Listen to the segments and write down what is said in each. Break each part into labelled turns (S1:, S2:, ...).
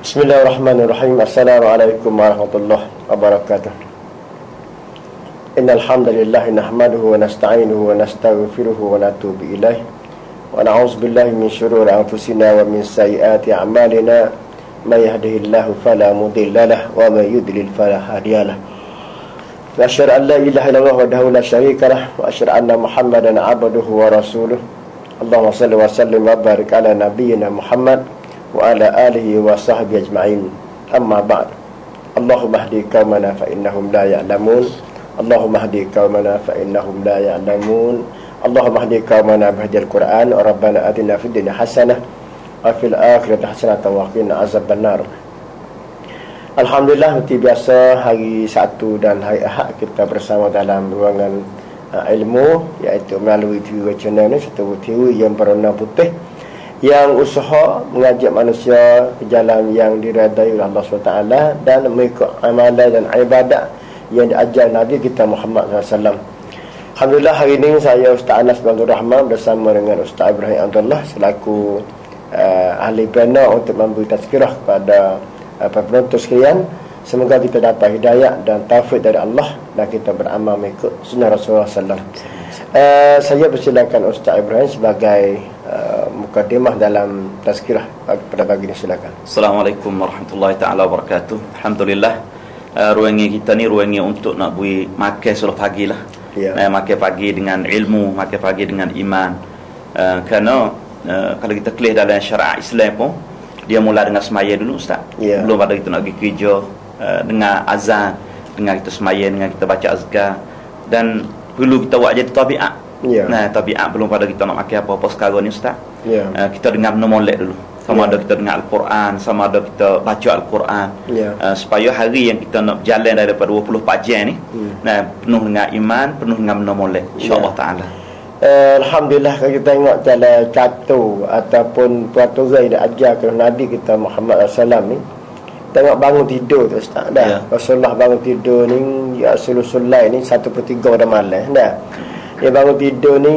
S1: Bismillahirrahmanirrahim. Assalamualaikum warahmatullahi wabarakatuh. Innal hamdalillah nahmaduhu wa nasta'inuhu wa nastaghfiruhu wa natubu ilaih wa na'udzu billahi min shururi anfusina wa min sayyiati a'malina may yahdihillahu fala mudilla lahu wa may yudlil fala hadiya lahu. Wa asyhadu an la ilaha illallah wahdahu la syarika lahu wa asyhadu anna Muhammadan 'abduhu wa rasuluh. Allahumma shalli wa sallim wa barik ala nabiyyina Muhammad wa ala alihi wa sahbihi ajma'in. Amma ba'd. Allahumma hdi qaumana fa innahum la ya'lamun. Allahumma hdi qaumana fa innahum la ya'lamun. Allahumma hdi qaumana bihdil Qur'an. Rabbana atina fid dunya hasanah wa fil akhirati hasanah wa qina azabannar. Alhamdulillah, seperti biasa hari Sabtu dan hari Ahad kita bersama dalam ruangan ilmu, iaitu melalui TV channel ni, satu TV yang berwarna putih yang usaha mengajak manusia ke jalan yang diredai oleh Allah SWT dan mengikut amalan dan ibadat yang diajar Nabi kita Muhammad SAW. Alhamdulillah, hari ini saya Ustaz Anas bin Abdul Rahman bersama dengan Ustaz Ibrahim Abdullah selaku ahli panel untuk memberi tazkirah kepada penonton sekalian. Semoga kita dapat hidayah dan taufik dari Allah dan kita beramal mengikut sunnah Rasulullah SAW. Saya persilakan Ustaz Ibrahim sebagai mukadimah dalam tazkirah pada pagi ini, silakan.
S2: Assalamualaikum warahmatullahi taala wabarakatuh. Alhamdulillah, ruangnya kita ni ruangnya untuk nak bui makan suruh pagi lah. Makan pagi dengan ilmu, makan pagi dengan iman. Kerana kalau kita clear dalam syariat Islam pun, dia mula dengan semaya dulu, Ustaz. Belum ada kita nak pergi kerja, dengan azan, dengan kita semaya, dengan kita baca azkar, dan perlu kita buat jadi tabiat. Nah, tabiat belum pada kita nak makan apa-apa sekarang ni, Ustaz. Kita dengar benda molek dulu. Sama ada kita dengar Al-Quran, sama ada kita baca Al-Quran, supaya hari yang kita nak berjalan daripada 24 jam ni, nah, penuh dengan iman, penuh dengan benda molek, insya-Allah taala.
S1: Alhamdulillah, kalau kita tengok dalam catur ataupun peraturan yang diajarkan Nabi kita Muhammad SAW ni, tengok bangun tidur tu, Ustaz, dah. Rasulullah bangun tidur ni, ya Rasulullah ni 1/3 pada malam, dah. Dia bangun tidur ni,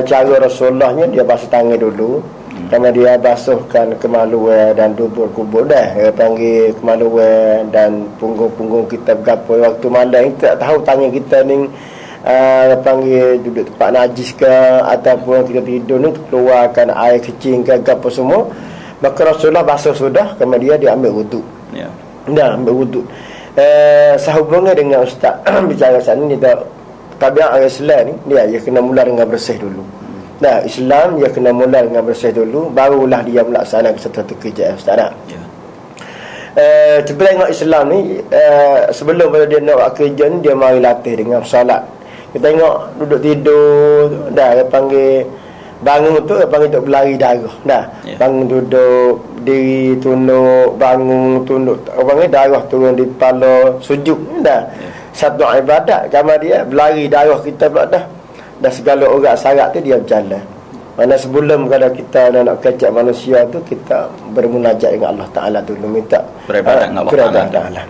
S1: cara Rasulullahnya dia basuh tangan dulu, kerana dia basuhkan kemaluan dan dubur kubur dah. Dia panggil kemaluan dan punggung-punggung kita berapa waktu malam. Kita tak tahu tangan kita ni panggil duduk tempat najis ke, ataupun kita tidur ni keluarkan air kecil ke apa semua. Maka Rasulullah basuh sudah, kemudian dia ambil wuduk. Dah ambil wuduk. Sehubungan dengan Ustaz bicara saat ni, kita tabiat orang Islam ni, dia kena mula dengan bersih dulu. Nah, Islam dia kena mula dengan bersih dulu, barulah dia melaksanakan satu kerja, Ustaz. Kita tengok Islam ni, sebelum dia nak buat kerja ni, dia mari latih dengan solat. Kita tengok duduk tidur, dah dia panggil bangun tu, dia panggil untuk berlari darah. Dah, bangun duduk, diri tunduk, bangun tunduk, orang panggil darah turun di kepala, sujud. Dah, satu ibadat, kamar dia berlari darah kita pula dah. Dan segala orang syarat tu dia berjalan. Mana sebelum kalau kita nak kecek manusia tu, kita bermunajat dengan Allah Ta'ala dulu, minta
S2: beribadat dengan Allah Ta'ala.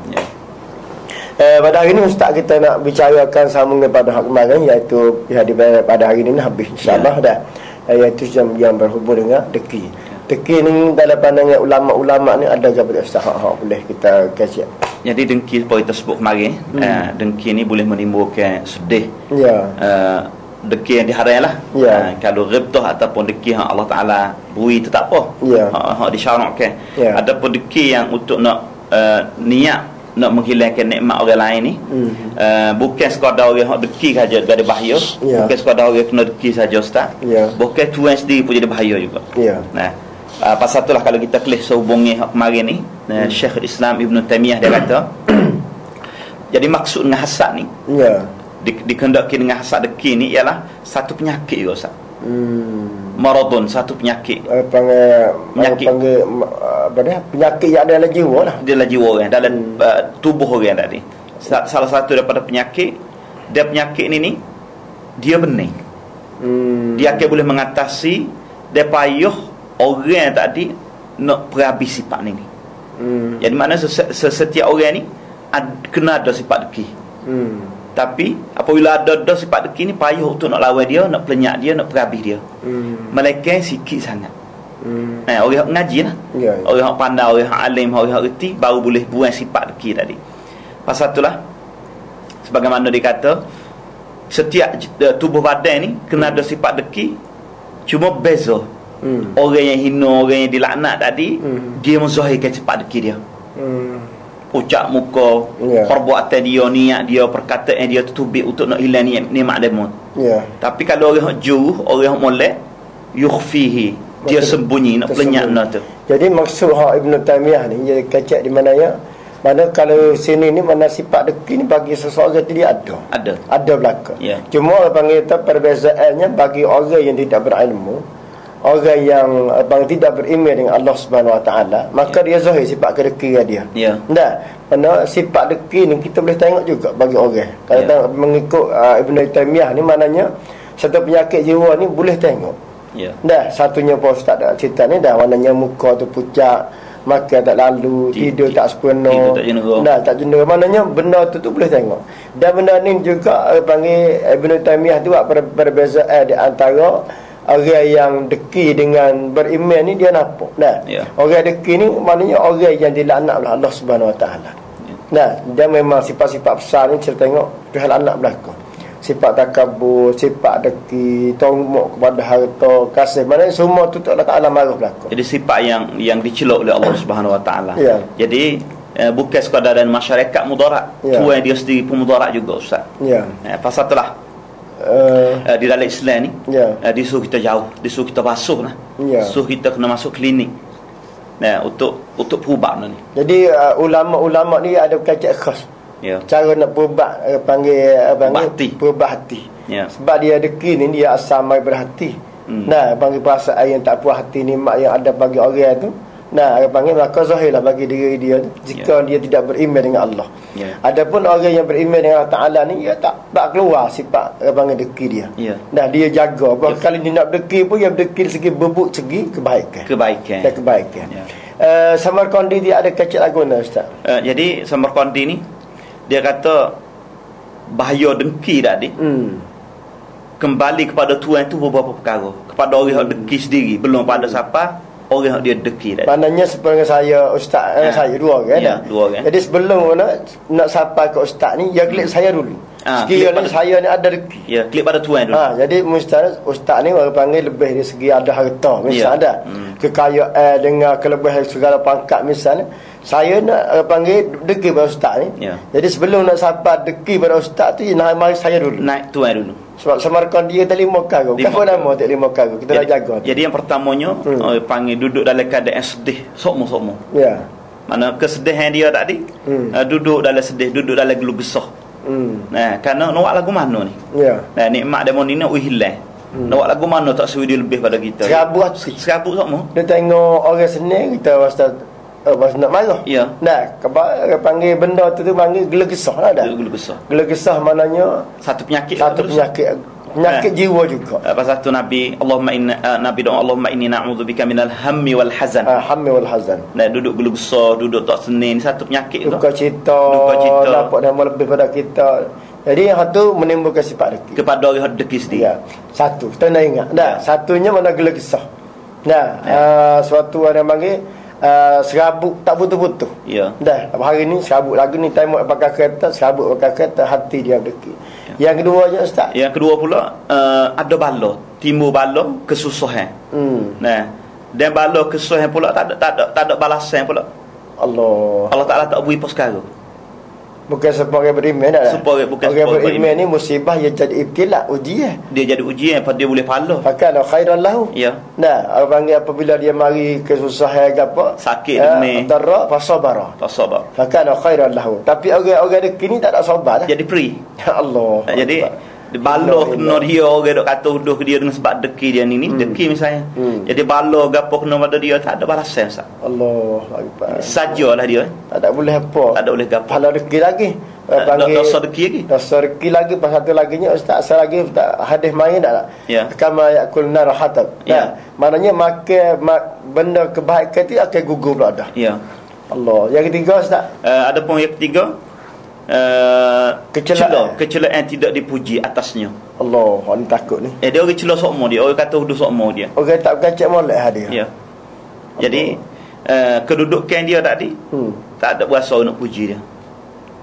S1: Pada hari ini Ustaz kita nak bicarakan sambung kepada hak kemarin, iaitu pada hari ini habis insyaAllah dah, iaitu yang berhubung dengan deki. Deki ni dalam pandangan ulama-ulama ni ada jawapan Ustaz, boleh kita kecek.
S2: Jadi dengki seperti kita sebut kemarin, dengki ni boleh menimbulkan sedih. Dengki yang diharam lah. Kalau ghibtah ataupun dengki yang Allah Ta'ala beri tu tak apa, disyarakkan. Adapun dengki yang untuk nak niat nak menghilangkan nikmat orang lain ni, bukan sekadar orang hak dengki saja jadi bahaya, bukan sekadar orang kena dengki saja, Ustaz, bukan tuan sendiri pun jadi bahaya juga. Nah, pasal itulah kalau kita kelih sehubungi hak kemarin ni, Syekh Islam Ibn Taymiyah dia kata, jadi maksud dengan hasad ni, dikendaki dengan hasad deki ni ialah satu penyakit juga, Ustaz. Maradun, satu penyakit. Penyakit yang ada dalam jiwa lah. Dalam jiwa orang, dalam tubuh orang tadi. Salah satu daripada penyakit, dia penyakit ni dia bening. Dia akan boleh mengatasi, dia payuh orang tadi nak perhabis sifat ni. Jadi mana setiap orang ni kena ada sifat deki. Tapi apabila ada sifat deki ni, payuh untuk nak lawan dia, nak pelenyak dia, nak perhabis dia. Melainkan sikit sangat. Orang yang ngaji lah. Orang yang pandai, orang yang alim, orang yang reti baru boleh buang sifat deki tadi. Pasal itulah sebagaimana dikata setiap tubuh badan ni kena ada sifat deki, cuma beza. Orang yang hina, orang yang dilaknat tadi, dia menzahirkan sifat deki dia. Ucap muka, perbuatan dia, niat dia, perkataan dia tutubik untuk nak hilang nikmat demon. Tapi kalau orang jauh, orang molek, yukhfihi, dia sembunyi, nak pelenyap benda tu.
S1: Jadi maksud Ibn Taymiyah ni, dia kacak di mana ya? Mana kalau sini ni, mana sifat deki ni bagi seseorang dia ada. Ada belaka. Cuma orang panggil tu perbezaannya bagi orang yang tidak berilmu, orang yang tidak beriman dengan Allah Subhanahu Wa Taala, maka dia zahir sifat kedeki dia. Mana sifat deki ni kita boleh tengok juga bagi orang. Kalau tengok mengikut Ibn Taymiyah ni, maknanya satu penyakit jiwa ni boleh tengok. Satunya Pak Ustaz dah cerita ni dah, maknanya muka tu pucat, makan tak lalu, tidur tak sepenuh, tak jendera. Maknanya benda tu boleh tengok. Dan benda ni juga panggil Ibn Taymiyah tu buat perbezaan di antara orang yang deki dengan beriman ni, dia nampak. Orang deki ni maknanya orang yang dilaknat oleh Allah Subhanahu Wa Taala. Dia memang sifat-sifat besar ni kita tengok Tuhan anak belaka. Sifat takabur, sifat deki, tongmok kepada harta, kasih, maknanya semua tu Allah Taala marah belaka.
S2: Jadi sifat yang dicelok oleh Allah Subhanahu Wa Taala. Jadi bukan sekadar dan masyarakat mudarat, tuan dia sendiri pun mudarat juga, Ustaz. Pasal itulah di dalam Islam ni disuruh kita jauh, disuruh kita basuh lah, disuruh kita kena masuk klinik untuk perubah ni.
S1: Jadi ulama-ulama ni ada kacak khas cara nak perubah, panggil perubah hati. Sebab dia deki ni dia asal mai berhati. Panggil perasaan yang tak puas hati, nikmat yang ada bagi orang tu, panggil maka zahirlah bagi diri dia jika dia tidak beriman dengan Allah. Adapun orang yang beriman dengan Allah Taala ni, dia tak keluar sifat panggil deki dia. Dia jaga. Kalau dia nak deki pun, dia deki segi bebuk, segi kebaikan. Samarkandi dia ada kecil lagu ni, Ustaz.
S2: Jadi Samarkandi ni dia kata bahaya dengki tadi kembali kepada Tuhan tu beberapa perkara. Kepada orang yang dengki sendiri, belum pada siapa orang yang dia dengki tadi.
S1: Maknanya sebenarnya saya Ustaz, saya dua orang.
S2: Dua orang.
S1: Jadi sebelum nak sampai ke Ustaz ni, ya klik saya dulu. Sekiranya saya ni ada dengki.
S2: Klik pada Tuhan dulu.
S1: Jadi Ustaz ni orang panggil lebih dari segi ada harta, misalnya ada kekayaan dengan kelebihan segala pangkat misalnya. Saya nak panggil deki pada Ustaz ni. Jadi sebelum nak sampai deki pada Ustaz tu, mari saya dulu.
S2: Naik Tuhan dulu.
S1: Sebab Samarkand dia tak 5 kali. Kenapa nama tak 5 kali? Kita dah jaga.
S2: Jadi yang pertamanya panggil duduk dalam keadaan sedih, sokmo-sokmo. Mana kesedihan dia tadi, duduk dalam sedih, duduk dalam gelu gesah. Kerana nak lagu mana ni? Nikmat demon ni nak hilang. Nak lagu mana tak sewi dia lebih pada kita. Serabut sokmo.
S1: Dia tengok orang senang kita Ustaz nak marah. Panggil benda tu panggil gelegesah lah dah. Gelegesah maknanya
S2: satu penyakit.
S1: Penyakit jiwa juga.
S2: Pasal tu Nabi doa Allahumma inni na'udzubika minal hammi wal hazan.
S1: Hammi wal hazan.
S2: Duduk gelegesah, duduk tak senin, satu penyakit tu.
S1: Duka cita. Dapat nama lebih pada kita. Jadi yang satu menimbulkan sifat deki
S2: kepada orang deki sendiri.
S1: Satu, kita nak ingat. Satunya mana gelegesah. Suatu orang panggil serabut tak betul-betul. Hari ni serabut lagu ni time pakai kereta, serabut pakai kereta, hati dia deki. Yang kedua je Ustaz.
S2: Yang kedua pula ada bala, timbul bala kesusahan. Dan bala kesusahan pula tak ada balasan pula. Allah Taala tak beri perkara.
S1: Bukan sebab orang beriman dah.
S2: Bukan
S1: orang beriman ni musibah yang jadi ibtila, ujian.
S2: Dia jadi ujian apa dia boleh pahala.
S1: Fakana khairan lahu. Orang panggil apabila dia mari kesusahan ke apa,
S2: sakit demi
S1: darra fasabara. Fakana khairan lahu. Tapi orang deki ni tak ada sabar dah.
S2: Jadi free.
S1: Allah.
S2: Jadi baloh kena dia orang dok kata uduh ke dia dengan sebab deki dia ni deki misalnya. Jadi baloh gapo kena pada dia tak ada balasan Ustaz.
S1: Allah akbar.
S2: Sajalah dia.
S1: Tak boleh apa.
S2: Tak ada boleh gapo.
S1: Pahala deki lagi. Panggil
S2: dosa deki lagi.
S1: Dosa deki lagi pasal satu laginya Ustaz asal lagi hadis main tak? Kama yakul nar hatab. Maknanya makan benda kebaikan tu akan gugur pula dah. Allah. Yang ketiga Ustaz.
S2: Ada pun yang ketiga kecelaan tidak dipuji atasnya.
S1: Allah, orang takut ni.
S2: Dia orang celah sokmo dia, orang kata hudu sokmo dia.
S1: Orang tak kacak molek dia.
S2: Jadi kedudukan dia tadi tak ada berasa nak puji dia.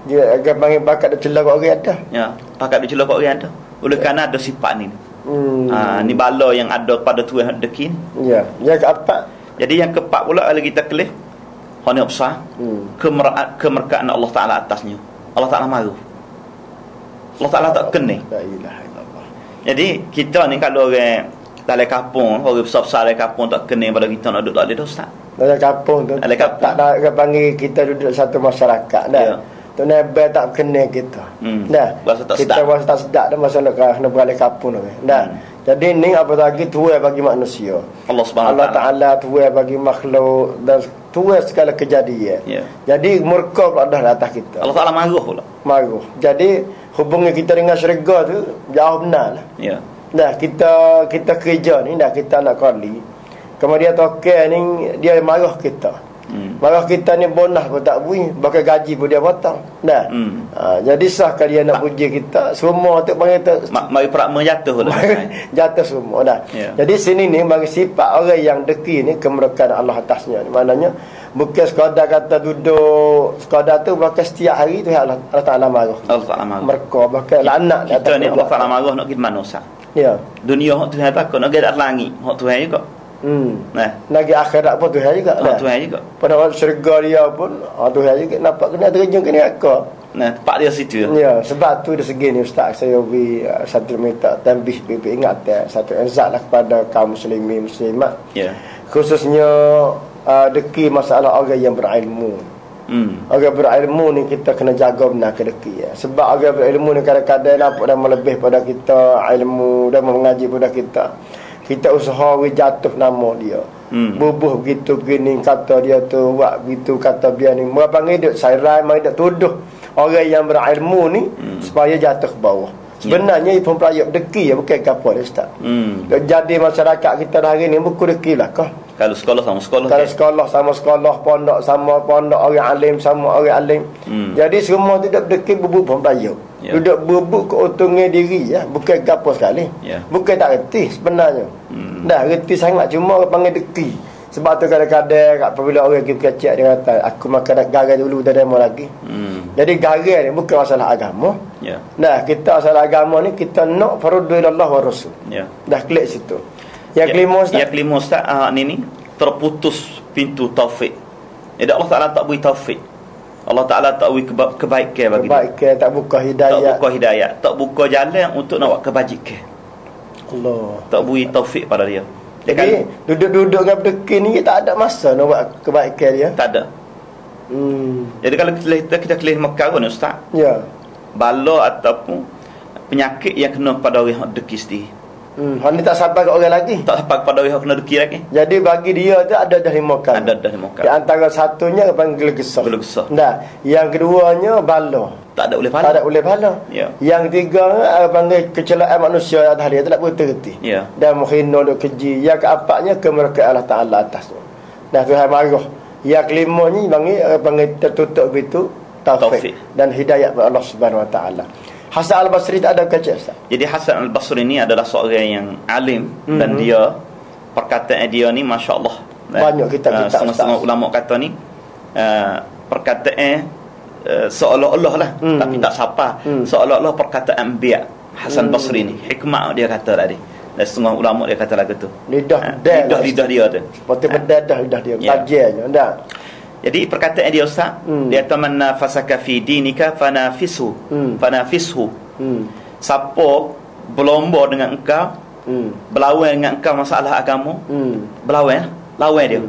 S1: Dia agak panggil bakat dia celah kat orang ada.
S2: Ya, bakat dia celah kat orang ada. Oleh kerana ada sifat ni. Ni bala yang ada pada Tuhan deki ni.
S1: Ya, yang keempat.
S2: Jadi yang keempat pula kalau kita kelih hanya besar kemerkaan Allah Taala atasnya. Allah Taala malu. Allah Taala tak kena.
S1: La ilaha illallah.
S2: Jadi kita ni kalau orang dalam kampung, orang besar-besar dalam kampung tak kena pada kita nak duduk tak ada dosa.
S1: Dalam kampung tu tak nak panggil kita duduk satu masyarakat dah.
S2: Ya.
S1: Tu nebel tak kena kita. Dah. Kita rasa tak sedap dah masa nak beralih kampung tu. Dah. Jadi ni apa lagi tuai bagi manusia. Allah Taala tuai bagi makhluk dan tuai segala kejadian.
S2: Ya.
S1: Jadi murka pula dah atas kita.
S2: Allah Taala marah pula.
S1: Marah. Jadi hubungan kita dengan syurga tu jauh benar lah.
S2: Ya.
S1: Dah kita kerja ni dah kita nak kali. Kemudian token ni dia marah kita. Marah kita ni bonus pun tak bui, bakal gaji pun dia potong. Dah. Jadi sah kalau dia nak puji kita, semua tu panggil tu
S2: mari prakma jatuh lah.
S1: Jatuh semua dah. Yeah. Jadi sini ni bagi sifat orang yang deki ni kemerdekaan Allah atasnya. Maknanya bukan sekadar kata duduk sekadar tu bakal setiap hari tu Allah Taala marah.
S2: Allah Taala marah.
S1: Mereka bakal laknat
S2: kita ni Allah Taala marah nak kita manusia.
S1: Ya.
S2: Dunia hak Tuhan takut nak ada langit, hak Tuhan juga.
S1: Nah, lagi akhirat pun Tuhan juga.
S2: Tuhan juga.
S1: Pada syurga dia pun Tuhan juga nampak kena terjun ke neraka.
S2: Nah, tempat dia situ.
S1: Ya, sebab tu dari segi ni ustaz saya beri satu minta tambih ingat satu izat lah kepada kaum muslimin muslimat.
S2: Ya.
S1: Khususnya deki masalah orang yang berilmu. Orang berilmu ni kita kena jaga benar ke deki ya. Sebab orang berilmu ni kadang-kadang nampak dah melebih pada kita ilmu dan mengaji pada kita. Kita usaha jatuh nama dia. Bubuh begitu begini kata dia tu, buat begitu kata dia ni. Mereka panggil dia sairai, mereka tuduh orang yang berilmu ni supaya jatuh ke bawah. Sebenarnya itu pemplayuk deki ya, bukan kapal dia ustaz. Jadi masyarakat kita hari ni buku deki lah kah.
S2: Kalau sekolah sama sekolah.
S1: Kalau sekolah sama sekolah, pondok sama pondok, orang alim sama orang alim. Jadi semua tidak deki bubuk pemplayuk. Yeah. Duduk bubuk keuntungan diri ya, bukan kapal sekali. Yeah. Bukan tak reti sebenarnya. Dah reti sangat cuma orang panggil deki. Sebab tu kadang-kadang apabila orang kecil dia kata aku makan gagal dulu tak demo lagi. Jadi gagal ni bukan masalah agama.
S2: Ya.
S1: Nah, kita masalah agama ni kita nak fardu ilallah wa rasul.
S2: Ya.
S1: Dah klik situ. Yang kelima
S2: ustaz ni terputus pintu taufik. Jadi Allah Taala tak beri taufik. Allah Taala tak beri kebaikan bagi dia.
S1: Kebaikan, tak buka hidayah.
S2: Tak buka hidayah, tak buka jalan untuk nak buat kebajikan.
S1: Allah.
S2: Tak beri taufik pada dia.
S1: Jadi duduk-duduk dengan berdeki ni tak ada masa nak buat kebaikan dia.
S2: Tak ada. Jadi kalau kita kelih Mekah pun ustaz.
S1: Ya.
S2: Bala ataupun penyakit yang kena pada orang yang deki sendiri.
S1: Hak ni tak sampai ke orang lagi.
S2: Tak sampai pada orang yang kena deki lagi.
S1: Jadi bagi dia tu ada dah 5 kali.
S2: Ada dah 5 kali.
S1: Di antara satunya panggil gesah. Nah, yang keduanya bala.
S2: Tak ada boleh bala.
S1: Tak ada boleh bala.
S2: Ya.
S1: Yang tiga panggil kecelakaan manusia atas dia tak boleh terhenti.
S2: Ya.
S1: Dan menghina duk keji. Yang keempatnya kemerdekaan Allah Taala atasnya. Dah Tuhan marah. Yang kelimanya panggil tertutup begitu taufik dan hidayah dari Allah Subhanahu Wa Taala. Hasan Al-Basri tak ada kaca Ustaz.
S2: Jadi Hasan Al-Basri ni adalah seorang yang alim dan dia perkataan dia ni masya-Allah.
S1: Banyak kita
S2: setengah ulama kata ni perkataan seolah-olah lah tapi tak siapa. Seolah-olah perkataan anbiya. Hasan Basri ni hikmah dia kata tadi. Dan setengah ulama dia kata lagu tu.
S1: Lidah
S2: dia tu.
S1: Seperti berdadah lidah dia. Kajiannya ndak.
S2: Jadi perkataan dia Ustaz, dia tamanna fasaka fi dinika fanafishu. Siapa berlomba dengan engkau, berlawan dengan engkau masalah agama, berlawan, lawan dia.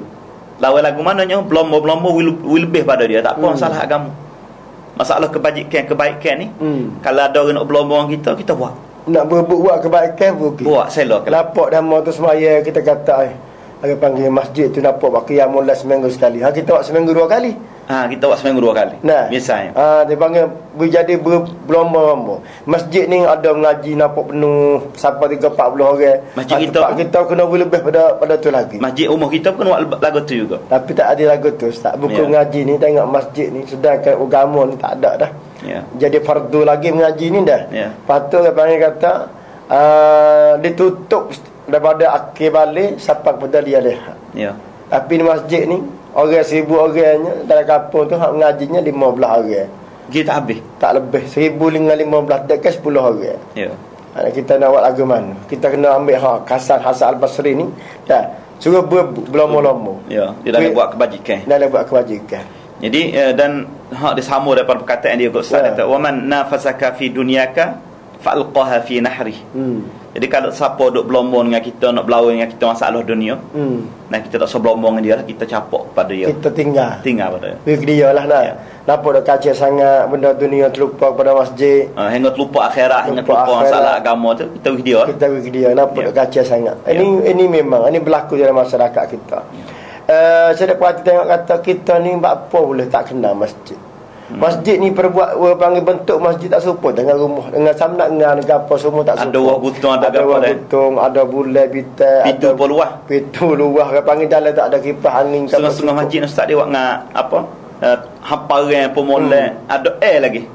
S2: Lawan lagu mananya berlomba-berlomba lebih pada dia, tak apa masalah agama. Masalah kebaikan ni, kalau ada orang nak berlomba dengan kita buat.
S1: Nak buat kebaikan
S2: buat selok.
S1: Lapak dah mau tu semaya kita kata ada panggil masjid tu nampak buat qiyamul lail seminggu sekali. Ha kita buat seminggu 2 kali.
S2: Kita buat seminggu 2 kali.
S1: Nah,
S2: biasanya.
S1: Dia panggil berjadi berlomba-lomba. Masjid ni ada mengaji nampak penuh sampai 30-40 orang.
S2: Masjid kita
S1: kena lebih pada tu lagi.
S2: Masjid umur kita pun buat lagu tu juga.
S1: Tapi tak ada lagu tu Ustaz. Buku ngaji ni tengok masjid ni sedangkan agama ni tak ada dah. Jadi fardu lagi mengaji ni dah. Patut dia panggil kata ditutup daripada akhir balik sampai pada dia lihat. Tapi di masjid ni orang 1000 orangnya, dalam kampung tu hak mengajinya 15 orang.
S2: Kita tak habis.
S1: Tak lebih 1015 dekat 10 orang.
S2: Ya.
S1: Kita nak buat lagu mana? Kita kena ambil Hasan Al-Basri ni dah suruh berlomba-lomba.
S2: Ya, dia dah buat kebajikan.
S1: Dah buat kebajikan.
S2: Jadi dan hak disambung daripada perkataan dia Ustaz kata wa man nafasaka fi dunyaka fa'alqaha fi nahri. Jadi kalau siapa duk berlomba dengan kita, nak berlawan dengan kita masalah dunia, nah kita tak berlomba dengan dia lah, kita capok pada dia.
S1: Kita tinggal
S2: pada dia.
S1: Dia lah nak. Nampak dah kacau sangat benda dunia, terlupa pada masjid.
S2: Hingga terlupa akhirat, hingga terlupa masalah agama tu, kita wih dia.
S1: Kita wih dia, nampak dah kacau sangat. Ini memang ini berlaku dalam masyarakat kita. Saya dapat tengok kata kita ni apa boleh tak kenal masjid. Masjid ni perbuat orang panggil bentuk masjid tak serupa dengan rumah, dengan samnak dengan apa semua tak serupa.
S2: Ada wah gutung, ada
S1: gutung, ada bulat bitai,
S2: pintu pun luah.
S1: Pintu luah, orang panggil dalam tak ada kipas angin.
S2: Setengah masjid Ustaz dia buat dengan apa? Hamparan pemolek, ada air lagi.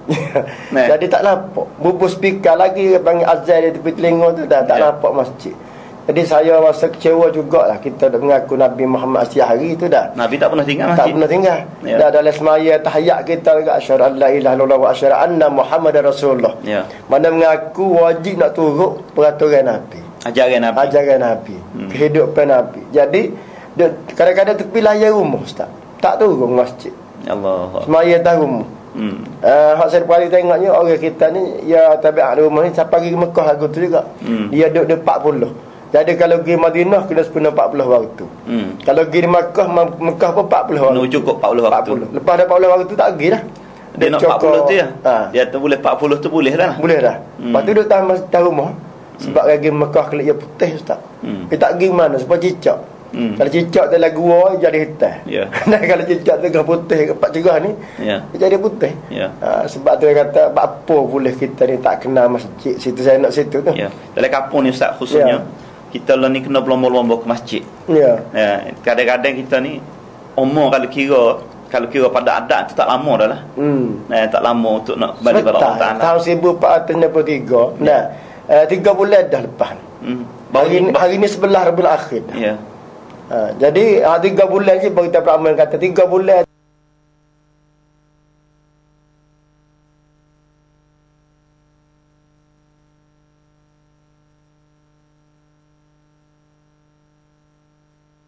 S1: Jadi tak nampak. Bubuh speaker lagi, orang panggil azan di tepi telinga tu dah tak nampak masjid. Jadi saya rasa kecewa jugalah kita mengaku Nabi Muhammad setiap hari tu dah.
S2: Nabi tak pernah tinggal masjid.
S1: Tak pernah tinggal. Ya. Dah dalam semaya tahiyat kita juga asyhadu an la ilaha illallah wa asyhadu anna Muhammadar Rasulullah. Ya. Mana mengaku wajib nak turut peraturan Nabi.
S2: Ajaran Nabi.
S1: Ajaran Nabi. Kehidupan Nabi. Jadi kadang-kadang tepi layar rumah Ustaz. Tak turun masjid.
S2: Allah.
S1: Semaya dah rumah. Hak saya paling tengoknya orang kita ni ya tabiat rumah ni sampai pergi Mekah aku tu juga. Dia duduk 40. Jadi kalau pergi Madinah kena 40 waktu. Kalau pergi di Mekah pun 40 waktu.
S2: Nak cukup 40 waktu.
S1: Lepas dah 40 waktu tak pergi dah.
S2: Dia nak 40 tu ya. Dia tu boleh 40 tu boleh dah.
S1: Boleh dah. Lepas tu duduk tahan rumah. Sebab pergi Mekah kelip dia putih Ustaz. Dia tak pergi mana sebab cicak. Kalau cicak dalam gua jadi hitam. Ya. Dan kalau cicak tengah putih kepak cerah ni, dia jadi putih. Ya. Sebab tu dia kata apa boleh kita ni tak kenal masjid. Situ saya nak situ tu.
S2: Ya. Dalam kampung ni Ustaz khususnya kita lah ni kena berlomba-lomba ke masjid.
S1: Ya.
S2: Kadang-kadang kita ni umur kalau kira pada adat tu tak lama dah lah. Tak lama untuk nak balik pada Allah Taala.
S1: Tahun 1463. Nah, 3 bulan dah lepas. Hari ni 11 Rabiul Akhir. Ya. Jadi 3 bulan je baru kita beramal kata 3 bulan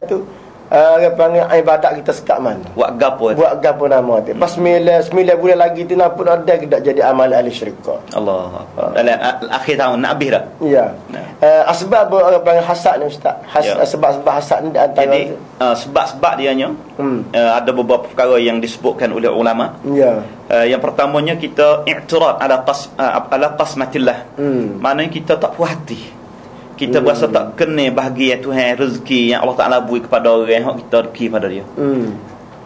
S1: tu panggil ibadat kita sekat mana?
S2: Buat gapo
S1: nama tu. Pas 9 bulan lagi tu nak pun ada kita jadi amal ahli syirkah.
S2: Allah. Dalam akhir tahun nak habis dah.
S1: Ya. Asbab panggil hasad ni Ustaz. Sebab-sebab hasad ni antara
S2: jadi sebab-sebab dianya ada beberapa perkara yang disebutkan oleh ulama. Ya. Yang pertamanya kita i'tirad ala qasmatillah. Maknanya kita tak puas hati. Kita berasa tak kena bahagia Tuhan rezeki yang Allah Ta'ala beri kepada orang yang kita rezeki pada dia.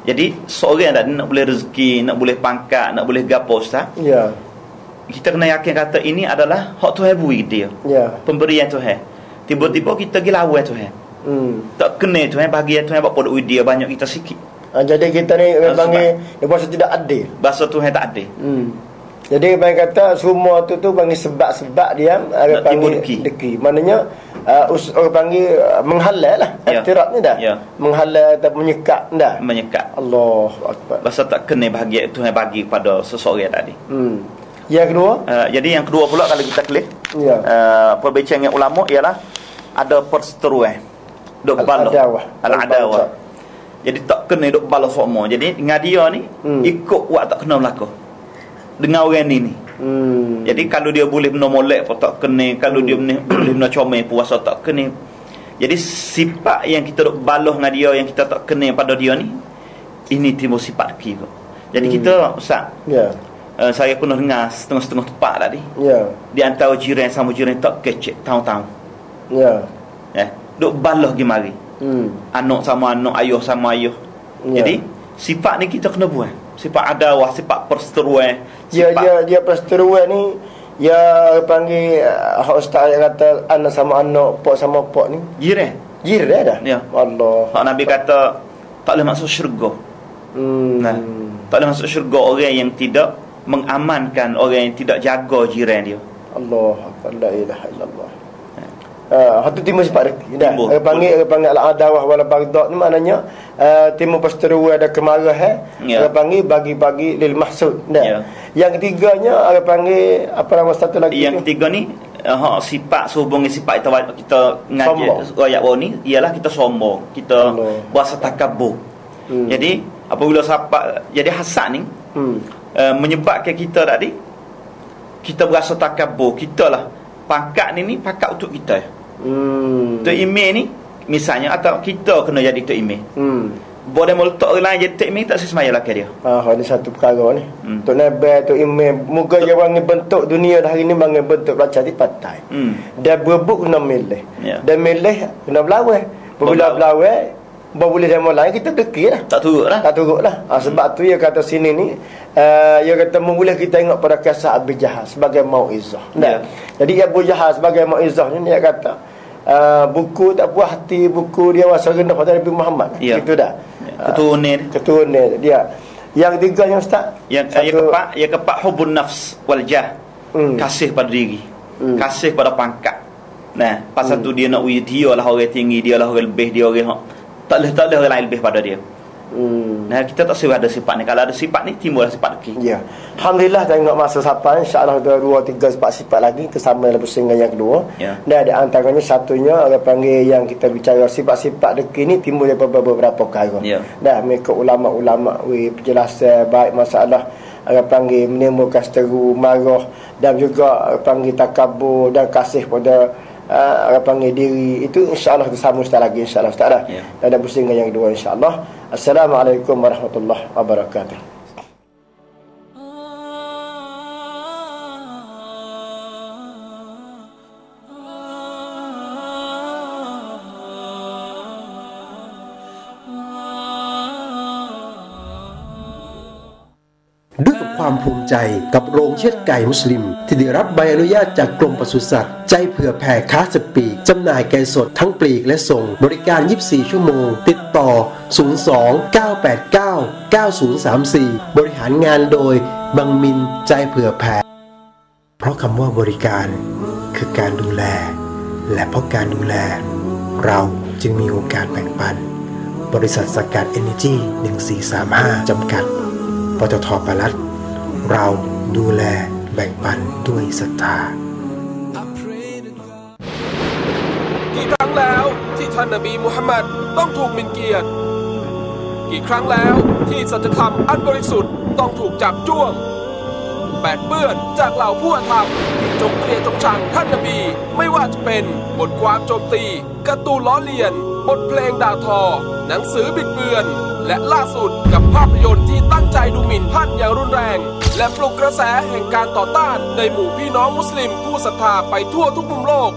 S2: Jadi seorang tak nak boleh rezeki, nak boleh pangkat, nak boleh gapo Ustaz. Ya. Kita kena yakin kata ini adalah hak Tuhan beri dia. Ya. Pemberian Tuhan. Tiba-tiba kita pergi lawan Tuhan. Tak kena Tuhan bahagia Tuhan buat pada dia banyak kita sikit.
S1: Jadi kita ni panggil bahasa tidak adil.
S2: Bahasa Tuhan tak adil.
S1: Jadi bang kata semua tu panggil sebab-sebab dia panggil deki. Maknanya orang panggil menghalal lah. I'tirad ni dah. Ya. Menghalal atau menyekat dah.
S2: Menyekat.
S1: Allahu akbar.
S2: Bahasa tak kena bahagia Tuhan bagi pada seseorang tadi.
S1: Yang kedua,
S2: jadi yang kedua pula kalau kita klik perbincangan ulama ialah ada perseteruan. Duk balas al-adawah. Jadi tak kena duk balas semua. Jadi dengan dia ni ikut buat tak kena berlaku dengan orang ni. Jadi kalau dia boleh benda molek pun tak kena, kalau dia boleh benda comel puasa tak kena. Jadi sifat yang kita duk balah dengan dia yang kita tak kena pada dia ni, ini timbul sifat kita. Jadi kita Ustaz, saya pernah dengar setengah-setengah tepat tadi. Di antara jiran sama jiran tak kecek tahun-tahun. Duk balah pergi mari. Anak sama anak, ayah sama ayah. Jadi sifat ni kita kena buang. Sifat adawah, sifat perseteruan.
S1: Dia perseteruan ni ya panggil ustaz yang kata anak sama anak, pak sama pak ni. Jiran dah.
S2: Ya.
S1: Allah.
S2: Nabi kata tak boleh masuk syurga. Tak boleh masuk syurga orang yang tidak mengamankan, orang yang tidak jaga jiran dia.
S1: Allah, la ilaha illallah. Hatu timur sifat deki dah. Orang panggil al-adawah wal baghdad ni maknanya timur perseteruan ada kemarahan. Orang panggil bagi-bagi lil mahsud dah. Yang ketiganya orang panggil apa nama satu lagi?
S2: Yang ketiga ni sifat sehubungi sifat kita ngaji ayat ni ialah kita sombong, kita berasa takabur. Jadi apabila jadi hasad ni menyebabkan kita tadi kita berasa takabur, kita lah pangkat ni pangkat untuk kita. Tok Imam ni misalnya atau kita kena jadi Tok Imam. Boleh meletak orang lain jadi Tok Imam tak sesemaya lah ke dia.
S1: Ini satu perkara ni. Tok Nabi, Tok Imam, moga dia wangi bentuk dunia dah hari ni bangun bentuk belajar di pantai. Dia berebut kena milih. Dia milih kena berlawan. Bila berlawan boleh demo lain kita deki lah. Tak turut lah. Sebab tu dia kata sini ni dia kata boleh kita tengok pada kisah Abu Jahal sebagai mauizah. Jadi Abu Jahal sebagai mauizah ni dia kata buku tak puas hati, buku dia wasa rendah pada Nabi Muhammad. Itu dah. Keturunan dia. Yang tiganya ustaz, yang keempat hubun nafs wal jah. Kasih pada diri. Kasih pada pangkat. Nah, pasal tu dia nak dia lah orang tinggi, dia lah orang lebih, dia orang tak boleh orang lain lebih pada dia. Nah, kita tak sewa ada sifat ni. Kalau ada sifat ni timbullah sifat deki. Ya. Alhamdulillah tengok masa sampai insya-Allah ada 2-3 sifat lagi kesama dalam pusingan yang kedua. Dan di antaranya satunya orang panggil yang kita bicara sifat-sifat deki ni timbul daripada beberapa perkara. Dah mengikut ulama-ulama penjelasan baik masalah orang panggil menimbulkan seteru, marah dan juga panggil takabur dan kasih pada orang panggil diri. Itu insya-Allah kita sambung sekali lagi insya-Allah Ustaz dah. Dan pusingan yang kedua insya-Allah. Assalamualaikum warahmatullahi wabarakatuh.
S3: ด้วยกับความภูมิใจกับโรงเชือดไก่มุสลิมที่ได้รับใบอนุญาตจากกรมปศุสัตว์ใจเผื่อแผ่ค้าสัตว์ปีกจำหน่ายไก่สดทั้งปลีกและส่งบริการ24ชั่วโมงติดต่อ02-989-9034บริหารงานโดยบังมินใจเผื่อแผ่เพราะคำว่าบริการคือการดูแลและเพราะการดูแลเราจึงมีโอกาสแบ่งปันบริษัทสกัด Energy 1435จำกัดปตท.ปลัดเราดูแลแบ่งปันด้วยศรัทธา
S4: กี่ครั้งแล้วที่ท่านนบีมุฮัมมัดต้องถูกหมิ่นเกียรติกี่ครั้งแล้วที่สัจธรรมอันบริสุทธิ์ต้องถูกจับจ้วงแปดเปื้อนจากเหล่าผู้อธรรมจงเกลียดจงชังท่านนบีไม่ว่าจะเป็นบทความโจมตีการ์ตูนล้อเลียนบทเพลงด่าทอหนังสือบิดเบือนและล่าสุดกับภาพยนตร์ที่ตั้งใจดูหมิ่นท่านอย่างรุนแรงและปลุกกระแสแห่งการต่อต้านในหมู่พี่น้องมุสลิมผู้ศรัทธาไปทั่วทุกมุมโลก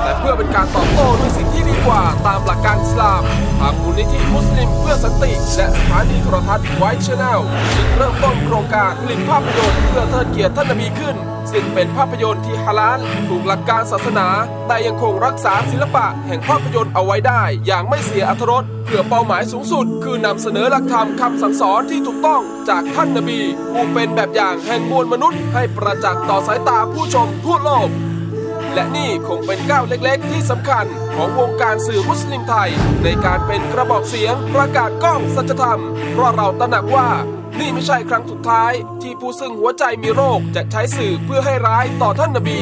S4: แต่เพื่อเป็นการตอบโต้ด้วยสิ่งที่ดีกว่าตามหลักการอิสลามทางมูลนิธิมุสลิมเพื่อสันติและสถานีโทรทัศน์ไวท์ชแนลจึงเริ่มต้นโครงการผลิตภาพยนตร์เพื่อเทิดเกียรติท่านนบีขึ้นซึ่งเป็นภาพยนตร์ที่ฮาลาลถูกหลักการศาสนาแต่ยังคงรักษาศิลปะแห่งภาพยนตร์เอาไว้ได้อย่างไม่เสียอรรถรสเพื่อเป้าหมายสูงสุดคือนำเสนอหลักธรรมคำสั่งสอนที่ถูกต้องจากท่านนบีผู้เป็นแบบอย่างแห่งมวลมนุษย์ให้ประจักษ์ต่อสายตาผู้ชมทั่วโลกและนี่คงเป็นก้าวเล็กๆที่สำคัญของวงการสื่อมุสลิมไทยในการเป็นกระบอกเสียงประกาศก้องสัจธรรมเพราะเราตระหนักว่านี่ไม่ใช่ครั้งสุดท้ายที่ผู้ซึ่งหัวใจมีโรคจะใช้สื่อเพื่อให้ร้ายต่อท่านนบี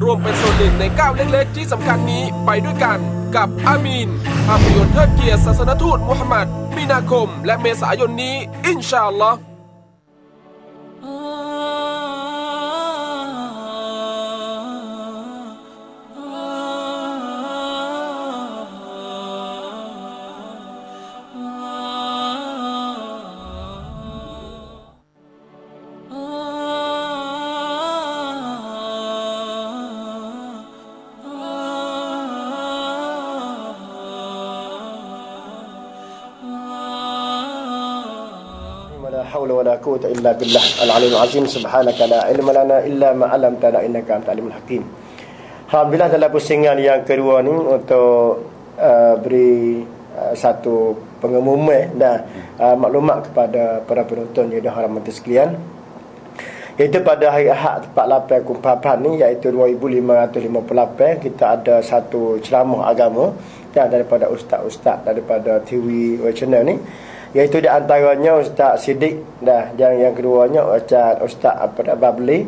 S4: รวมเป็นส่วนหนึ่งในก้าวเล็กๆที่สำคัญนี้ไปด้วยกันกับอามีนภาพยนตร์เทิดเกียรติศาสนทูตมุฮัมมัดมีนาคมและเมษายนนี้อินชาอัลลอฮ์
S1: حول ولا قوة إلا بالله العلي العظيم سبحانك لا علم لنا إلا ما علمتنا إنك أنت العليم الحكيم. Alhamdulillah dalam pusingan yang kedua ni untuk beri satu pengumuman dan maklumat kepada para penonton yang dirahmati sekalian. Iaitu pada hari Ahad 48 Kumpapan ni, iaitu 2558, kita ada satu ceramah agama daripada ustaz-ustaz daripada TV Channel ni, iaitu di antaranya Ustaz Siddiq dah, yang keduanya Ustaz Babli,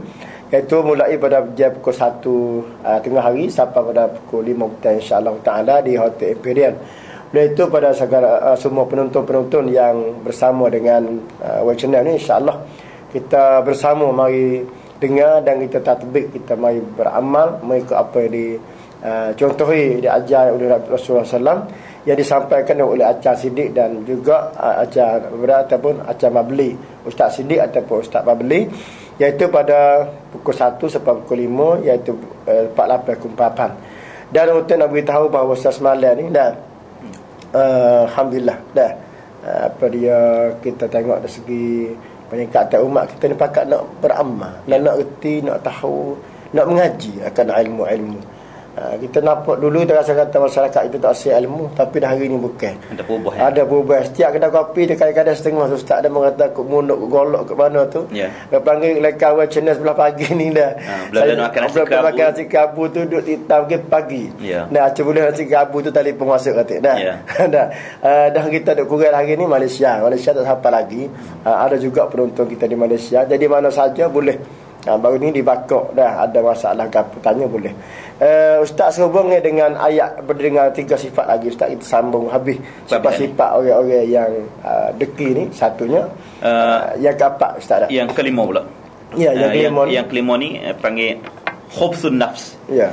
S1: iaitu mulai pada jam pukul 1 tengah hari sampai pada pukul 5 petang insya-Allah taala di Hotel Imperial. Itu pada segala semua penonton-penonton yang bersama dengan Channel ni, insya-Allah kita bersama mari dengar dan kita tatbik, kita mari beramal mengikut apa yang contohi diajar oleh Rasulullah SAW, yang disampaikan oleh Acar Siddiq dan juga Acar ataupun Acar Babli, Ustaz Siddiq ataupun Ustaz Babli, iaitu pada pukul 1 sampai pukul 5, iaitu 48 Kumpapan. Dan untuk nak beritahu bahawa semalam ni dah alhamdulillah dah apa dia, kita tengok dari segi peningkatan umat kita ni pakat nak beramal, nak reti, nak tahu, nak mengaji akan ilmu-ilmu. Kita nampak dulu kita rasa kata masyarakat itu tak asyik ilmu, tapi dah hari ni bukan. Ada perubahan. Setiap kedai kopi dia kadang-kadang setengah tu ustaz, ada mengata kok munuk kok golok ke mana tu. Dia panggil kawan Channel sebelah pagi ni dah.
S2: Saya makan
S1: nasi kabu tu duduk hitam ke pagi. Dah boleh nasi kabu tu telefon masuk kata dah. Dah kita duk kurang hari ni Malaysia tak sampai lagi. Ada juga penonton kita di Malaysia. Jadi mana saja boleh. Baru ni dibakok dah, ada masalah ke apa tanya boleh. Ustaz sehubungnya dengan ayat dengan 3 sifat lagi ustaz, kita sambung habis sifat-sifat orang-orang yang deki ni. Satunya yang keempat ustaz,
S2: yang kelima pula.
S1: Ya,
S2: yang kelima ni panggil khubthun nafs.
S1: Ya.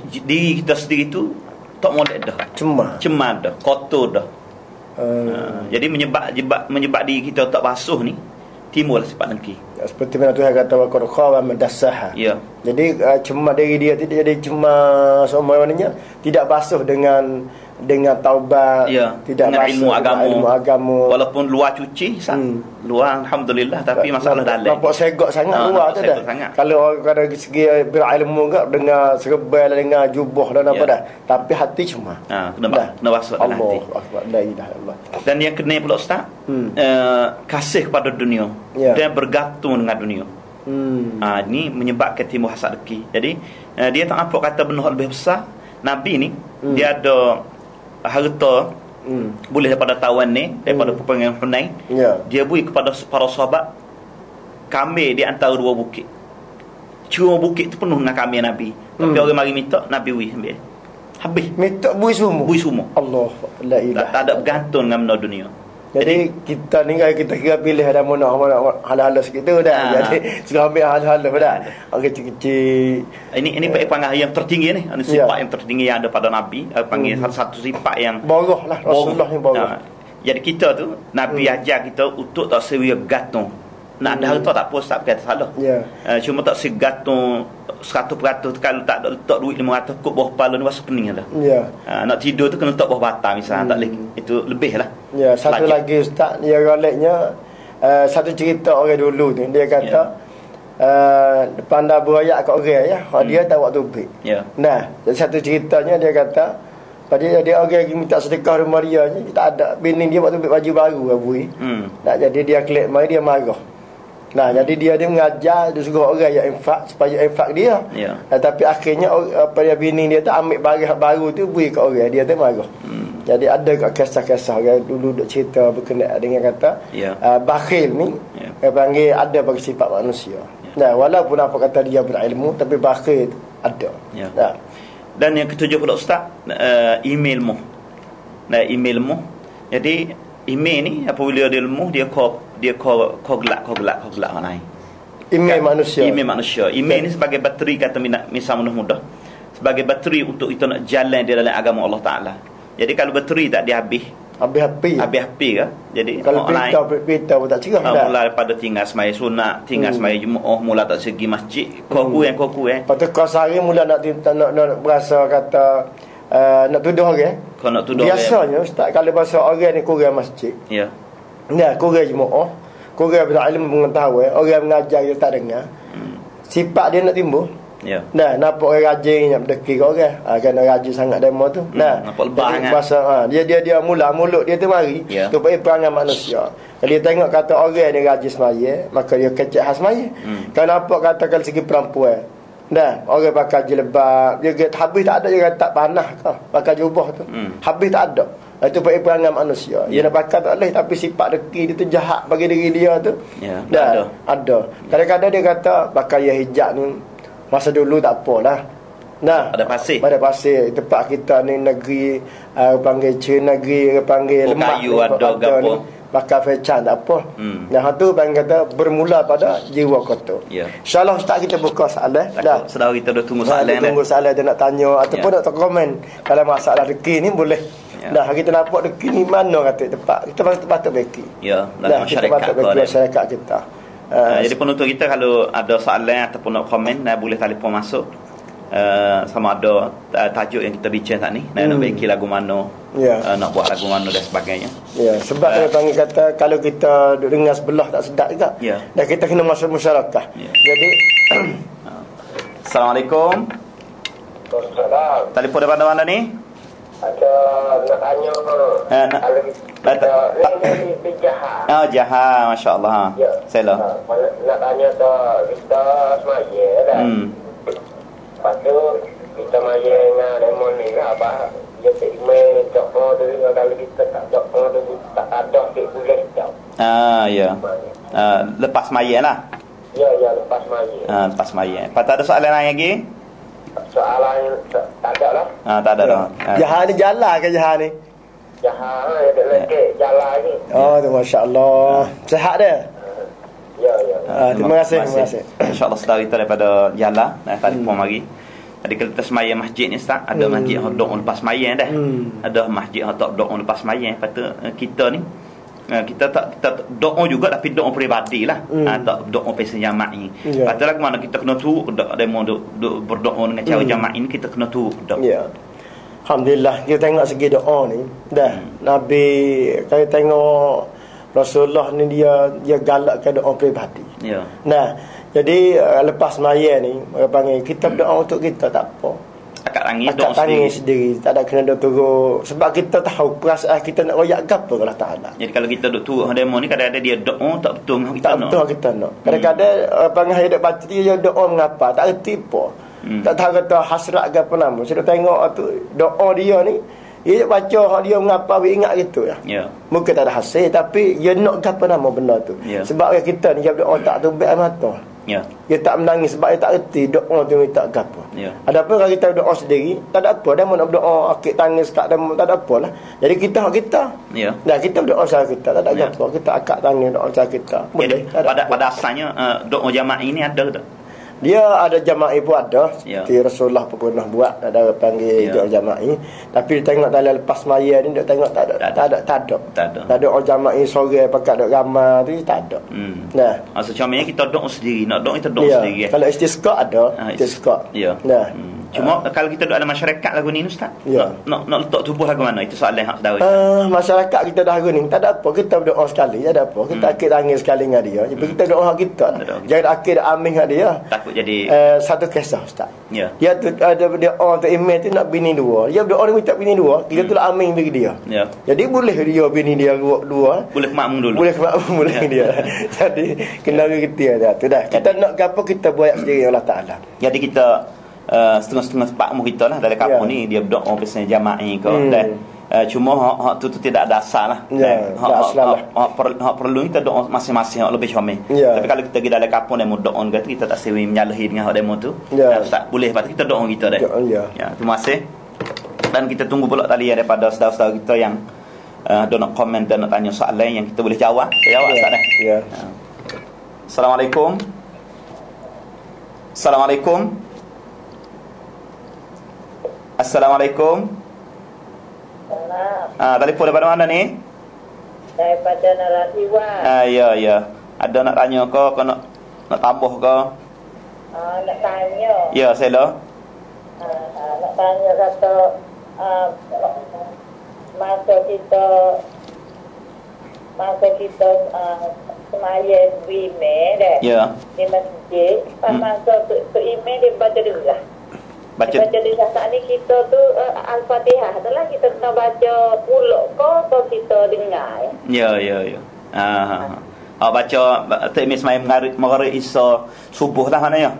S2: Diri kita sendiri tu tak molek dah, cemar dah, kotor dah. Jadi menyebab diri kita tak basuh ni, timbul sifat dengki.
S1: Seperti mana Tuhan kata waqad khaba man dassaha.
S2: Ya.
S1: Jadi cemar diri dia tidak jadi cemar semua maknanya tidak basuh dengan taubat, tidak
S2: dengan ilmu
S1: agama.
S2: Walaupun luar cuci, luar alhamdulillah, tapi masalah dalam.
S1: Nampak segak sangat luar tu dah. Kalau orang dari segi berilmu enggak dengan serban dengan jubah dan apa dah. Tapi hati cemar.
S2: Kena basuh dalam hati.
S1: Allahu akbar, la ilaha illallah.
S2: Dan yang kena pula ustaz, kasih kepada dunia dan bergantung dengan dunia. Ini menyebabkan timbul hasad dengki. Jadi dia tak apa kata benar lebih besar. Nabi ni dia ada harta boleh daripada tawan ni, daripada peperangan Hunain. Dia beri kepada para sahabat kambing di antara 2 bukit. Cuma bukit tu penuh dengan kambing Nabi. Tapi orang mari minta, Nabi beri ambil. Habis
S1: minta beri semua. Allah la ilaha.
S2: Tak ada bergantung dengan benda dunia.
S1: Jadi kita ni kita kira pilih ada mana hal-hal sikit tu dah. Jadi sudah ambil hal-hal dah. Kecil-kecil.
S2: Ini panggil yang tertinggi ni. Ini sifat yang tertinggi yang ada pada Nabi. Panggil satu sifat yang
S1: boroh lah. Rasulullah ni boroh.
S2: Jadi kita tu Nabi ajar kita untuk tak seria gantung. Nak ada harta tak apa, tak kata salah. Cuma tak segatung 100% kalau tak ada letak duit 500 kut bawah kepala ni rasa pening dah. Nak tidur tu kena letak bawah batang misalnya, tak boleh. Itu lebih lah.
S1: Satu lagi ustaz, dia galaknya satu cerita orang dulu tu, dia kata depan dah berayak kat orang dia tak buat tubik. Nah, satu ceritanya dia kata dia orang yang minta sedekah rumah dia je, tak ada bini dia buat tubik baju baru bui. Jadi dia klik mari dia marah. Nah, jadi dia mengajar, dia suruh orang yang infak supaya infak dia. Tapi akhirnya apa bini dia tu ambil barang baru tu beri kat orang, dia tu marah. Jadi ada kat kisah-kisah orang dulu duk cerita berkenaan dengan kata bakhil ni panggil ada bagi sifat manusia. Nah, walaupun apa kata dia berilmu, tapi bakhil ada.
S2: Dan yang ketujuh pula ustaz, emailmu. Emailmu. Jadi email ni apabila dia ilmu, dia gelak mana. Email manusia. Email ni sebagai bateri, kata misal mudah-mudah, sebagai bateri untuk kita nak jalan di dalam agama Allah Taala. Jadi kalau bateri tak habis ke, jadi
S1: kalau pita pun tak cerah dah.
S2: Mula daripada tinggal semaya sunat, tinggal semaya Jumaat, mula tak segi masjid, kau
S1: patut kau sehari mula nak berasa kata nak tuduh orang.
S2: Kau nak tuduh
S1: biasanya ustaz, kalau bahasa orang ni kurang masjid, kurang Jumaat, kurang berilmu pengetahuan, orang mengajar dia tak dengar, sifat dia nak timbul.
S2: Ya.
S1: Nah, nampak orang rajin nak berdeki kau orang. Kena rajin sangat demo tu. Nah,
S2: nampak lebah kan.
S1: Masa dia mulut dia tu mari. Tu pai perangai manusia. Kalau dia tengok kata orang ni rajin semaya, maka dia kecek khas semaya. Kalau nampak kata kalau segi perempuan. Nah, orang pakai jilbab, dia habis tak ada dia tak panah kau. Pakai jubah tu. Habis tak ada. Itu pai perangai manusia. Dia nak pakai tak boleh tapi sifat deki dia tu jahat bagi diri dia tu.
S2: Ya,
S1: ada. Kadang-kadang dia kata pakai hijab ni masa dulu tak apalah. Nah,
S2: ada pasir.
S1: Ada pasir. Tempat kita ni negeri panggil Cina negeri, panggil lemak.
S2: Kayu ada gapo.
S1: Pakai fecan tak apa. Yang tu panggil kata bermula pada jiwa kotor.
S2: Ya.
S1: InsyaAllah Ustaz kita buka soalan.
S2: Dah. Saudara kita dah tunggu soalan dah.
S1: Tunggu soalan dia nak tanya ataupun nak komen kalau masalah rezeki ni boleh. Dah kita nampak rezeki ni mana kata tempat. Kita patut beki.
S2: Ya, dalam masyarakat
S1: kita beki masyarakat kita.
S2: Jadi penonton kita kalau ada soalan ataupun nak komen boleh telefon masuk. Sama ada tajuk yang kita bincang saat ni, nak bagi lagu mana, nak buat lagu mana dan sebagainya.
S1: Ya, sebab dia panggil kata kalau kita dengar sebelah tak sedap juga. Dan kita kena masuk masyarakat. Jadi
S2: Assalamualaikum.
S5: Waalaikumsalam.
S2: Telefon daripada mana ni?
S5: Ada nak tanya kalau kita ni Jaha.
S2: Oh, Jaha, masya-Allah.
S5: Ya.
S2: Sela.
S5: Nak tanya tu kita semaya dah. Lepas tu kita maya dengan lemon ni apa? Dia tak main cokor tu kalau kita tak cokor tu tak ada dia boleh jauh.
S2: Ya. Lepas maya lah.
S5: Ya, lepas maya.
S2: Lepas maya. Patut ada soalan lain lagi?
S5: Soalan tak ada lah.
S2: Tak ada dah.
S1: Jaha ni jalan ke Jaha ni?
S5: Jaha ada lagi jalan ni.
S1: Oh, tu masya-Allah. Sihat dia?
S5: Ya.
S1: Terima kasih.
S2: InsyaAllah saudara kita daripada Jala tadi pun mari. Tadi kalau kita semaya masjid ni Ustaz, ada masjid yang doa lepas semaya dah. Ada masjid yang tak doa lepas semaya. Patut kita ni kita tak doa juga tapi doa peribadi lah. Tak doa pasal jamaah ni. Patut lah mana kita kena tu demo berdoa dengan cara jamaah ini kita kena tu.
S1: Ya. Alhamdulillah kita tengok segi doa ni dah Nabi kalau tengok Rasulullah ni dia galakkan doa peribadi.
S2: Ya.
S1: Nah, jadi lepas maya ni orang panggil kita berdoa untuk kita tak apa.
S2: Akak tangis
S1: sendiri. Tak ada kena turun sebab kita tahu perasaan kita nak royak gapo Allah Taala.
S2: Jadi kalau kita duk turun demo ni kadang-kadang dia doa tak betul kita nak.
S1: Tak betul kita nak. Kadang-kadang orang panggil dia duk baca dia doa mengapa tak erti apa. Tak tahu kata hasrat ke apa nama. Saya tengok tu doa dia ni dia baca dia mengapa ingat gitu ya. Mungkin tak ada hasil tapi dia nak apa nama benda tu. Sebab kita ni dia berdoa tak tu baik mata. Dia tak menangis sebab dia tak erti doa tu minta gapo. Adapun kalau kita berdoa sendiri tak ada apa dia mau nak berdoa akik tangis kat dia tak ada apalah. Jadi kita dah kita berdoa saja kita tak ada gapo kita akak tangis doa saja kita. Boleh.
S2: Pada asalnya doa jamaah ini ada tak?
S1: Dia ada jamaah pun ada. Seperti Rasulullah pun pernah buat ada panggil jamaah. Tapi dia tengok dalam lepas maya ni dia tengok tak ada. Tak ada orang jamaah sore pakai dok ramai tu tak ada. Nah,
S2: macamnya kita doa sendiri, nak doa kita doa sendiri.
S1: Kalau istisqa ada, istisqa. Nah.
S2: Cuma kalau kita duduk dalam masyarakat lagu ni Ustaz, nak letak tubuh lagu mana? Itu soalan hak saudara.
S1: Masyarakat kita dah lagu ni tak ada apa, kita berdoa sekali, tak ada apa. Kita akhir tangis sekali dengan dia. Jadi kita doa kita. Jangan akhir amin dengan dia.
S2: Takut jadi
S1: satu kisah Ustaz. Dia tu ada dia orang tu email tu nak bini dua. Dia berdoa ni minta bini dua, kita tu amin bagi dia. Jadi boleh dia bini dia dua.
S2: Boleh makmum dulu.
S1: Boleh dia. Jadi kena kita dah tu dah. Kita nak gapo kita buat sendiri Allah Taala.
S2: Jadi kita setengah-setengah pakmu kita lah dalam kampung ni dia berdoa pasal jamaah ke dan cuma hak tu tidak ada asal lah. Hak perlu kita doa masing-masing hak lebih comel. Tapi kalau kita pergi dalam kampung dan doa kita tak sewi menyalahi dengan hak demo tu. Tak boleh patut kita doa kita dah. Terima kasih. Dan kita tunggu pula talian daripada saudara-saudara kita yang ada nak komen dan nak tanya soalan yang kita boleh jawab. Jawab Ustaz dah. Assalamualaikum. Assalamualaikum. Telefon daripada mana ni?
S6: Daripada Narasiwan.
S2: Ya. Ada nak tanya ke nak tambah ke?
S6: Nak tanya.
S2: Ya, sela.
S6: Nak tanya kata masa kita semaya bime dah.
S2: Ya.
S6: Di masjid, masa tu ime dia baca derah. Baca derah saat ni kita tu Al-Fatihah adalah kita kena baca pulak ko kita dengar.
S2: Ya. Baca takmir semaya maghrib isya subuh lah maknanya.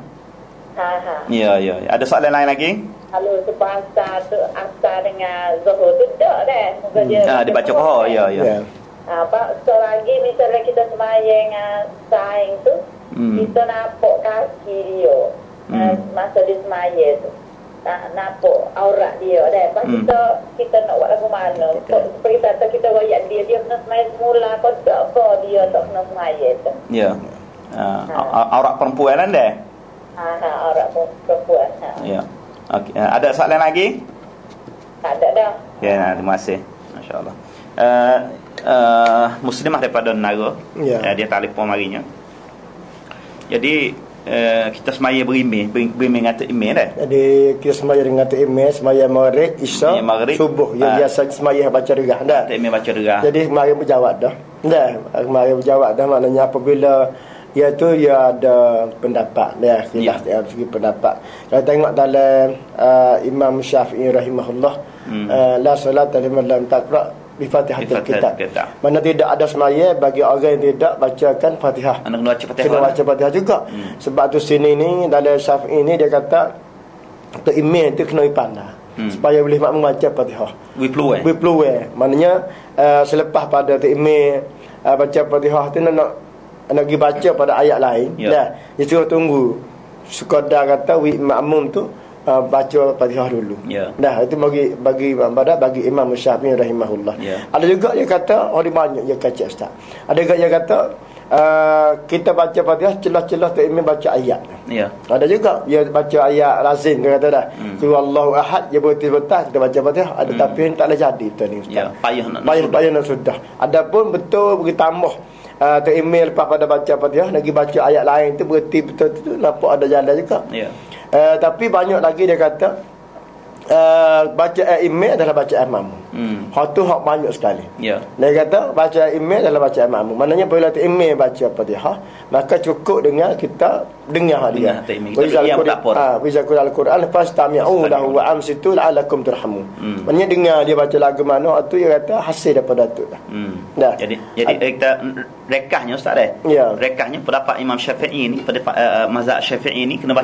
S2: Ya. Ada soalan lain lagi?
S6: Kalau sepasal tu asal dengan zuhur tu tak dah. Moga dia
S2: dibaca kau. Ya.
S6: Selagi misalnya kita semayang saing tu, kita nampak kaki dia masa dia semayang tu, nampak aurat dia dah. Lepas kita nak buat lagu mana, seperti kata kita royak dia kena semayang semula, kau tak dia tak kena semayang tu.
S2: Ya. Aurat perempuan kan dah?
S6: Aurat perempuan.
S2: Ya. Okay. Ada soalan lagi?
S6: Tak ada dah.
S2: Ya, terima kasih. Masya-Allah. Muslimah daripada Nara, dia telefon marinya. Jadi kita semaya berimeh ngata imeh dah.
S1: Jadi kita semaya dengan imeh, semaya maghrib, isya, subuh. Yang biasa semaya baca derah dah.
S2: Imeh baca derah.
S1: Jadi mari berjawab dah. Mari berjawab dah, maknanya apabila iaitu dia ada pendapat dia khilaf dari segi pendapat. Kalau tengok dalam Imam Syafi'i rahimahullah, la solat liman lam taqra bi Fatihatil Kitab. Mana tidak ada semaya bagi orang yang tidak bacakan Fatihah.
S2: Kena baca Fatihah.
S1: Kena baca Fatihah juga. Sebab tu sini ni dalam Syafi'i ni dia kata untuk imam tu kena pandai supaya boleh makmum baca Fatihah. We pluwe. Maknanya selepas pada imam baca Fatihah tu nak pergi baca pada ayat lain dah. Dia suruh tunggu sekadar kata makmum tu baca Fatihah dulu. Dah itu bagi Imam Syafi'i rahimahullah. Ada juga dia kata orang banyak dia kacau ustaz. Ada juga dia kata kita baca Fatihah celah-celah tu imam baca ayat. Ada juga dia baca ayat lazim dia kata dah. Wallahu ahad dia betul-betul kita baca Fatihah. Ada tapi tak boleh jadi betul ni ustaz. Payah nak sudah. Adapun betul bagi tambah tu email lepas pada baca Fatihah lagi baca ayat lain tu berarti betul tu nampak ada jalan juga. Tapi banyak lagi dia kata baca email adalah baca imam. Hak tu hak banyak sekali. Dia kata baca email adalah baca imam. Maknanya bila tu email baca Fatihah maka cukup dengan kita dengar dia. Wizakul Al-Quran fastami'u lahu wa amsitu la'allakum turhamun. Maknanya dengar dia baca lagu mana tu dia kata hasil daripada tu dah.
S2: Jadi kita rekahnya ustaz rekahnya pendapat Imam Syafi'i ni pada mazhab Syafi'i ni kena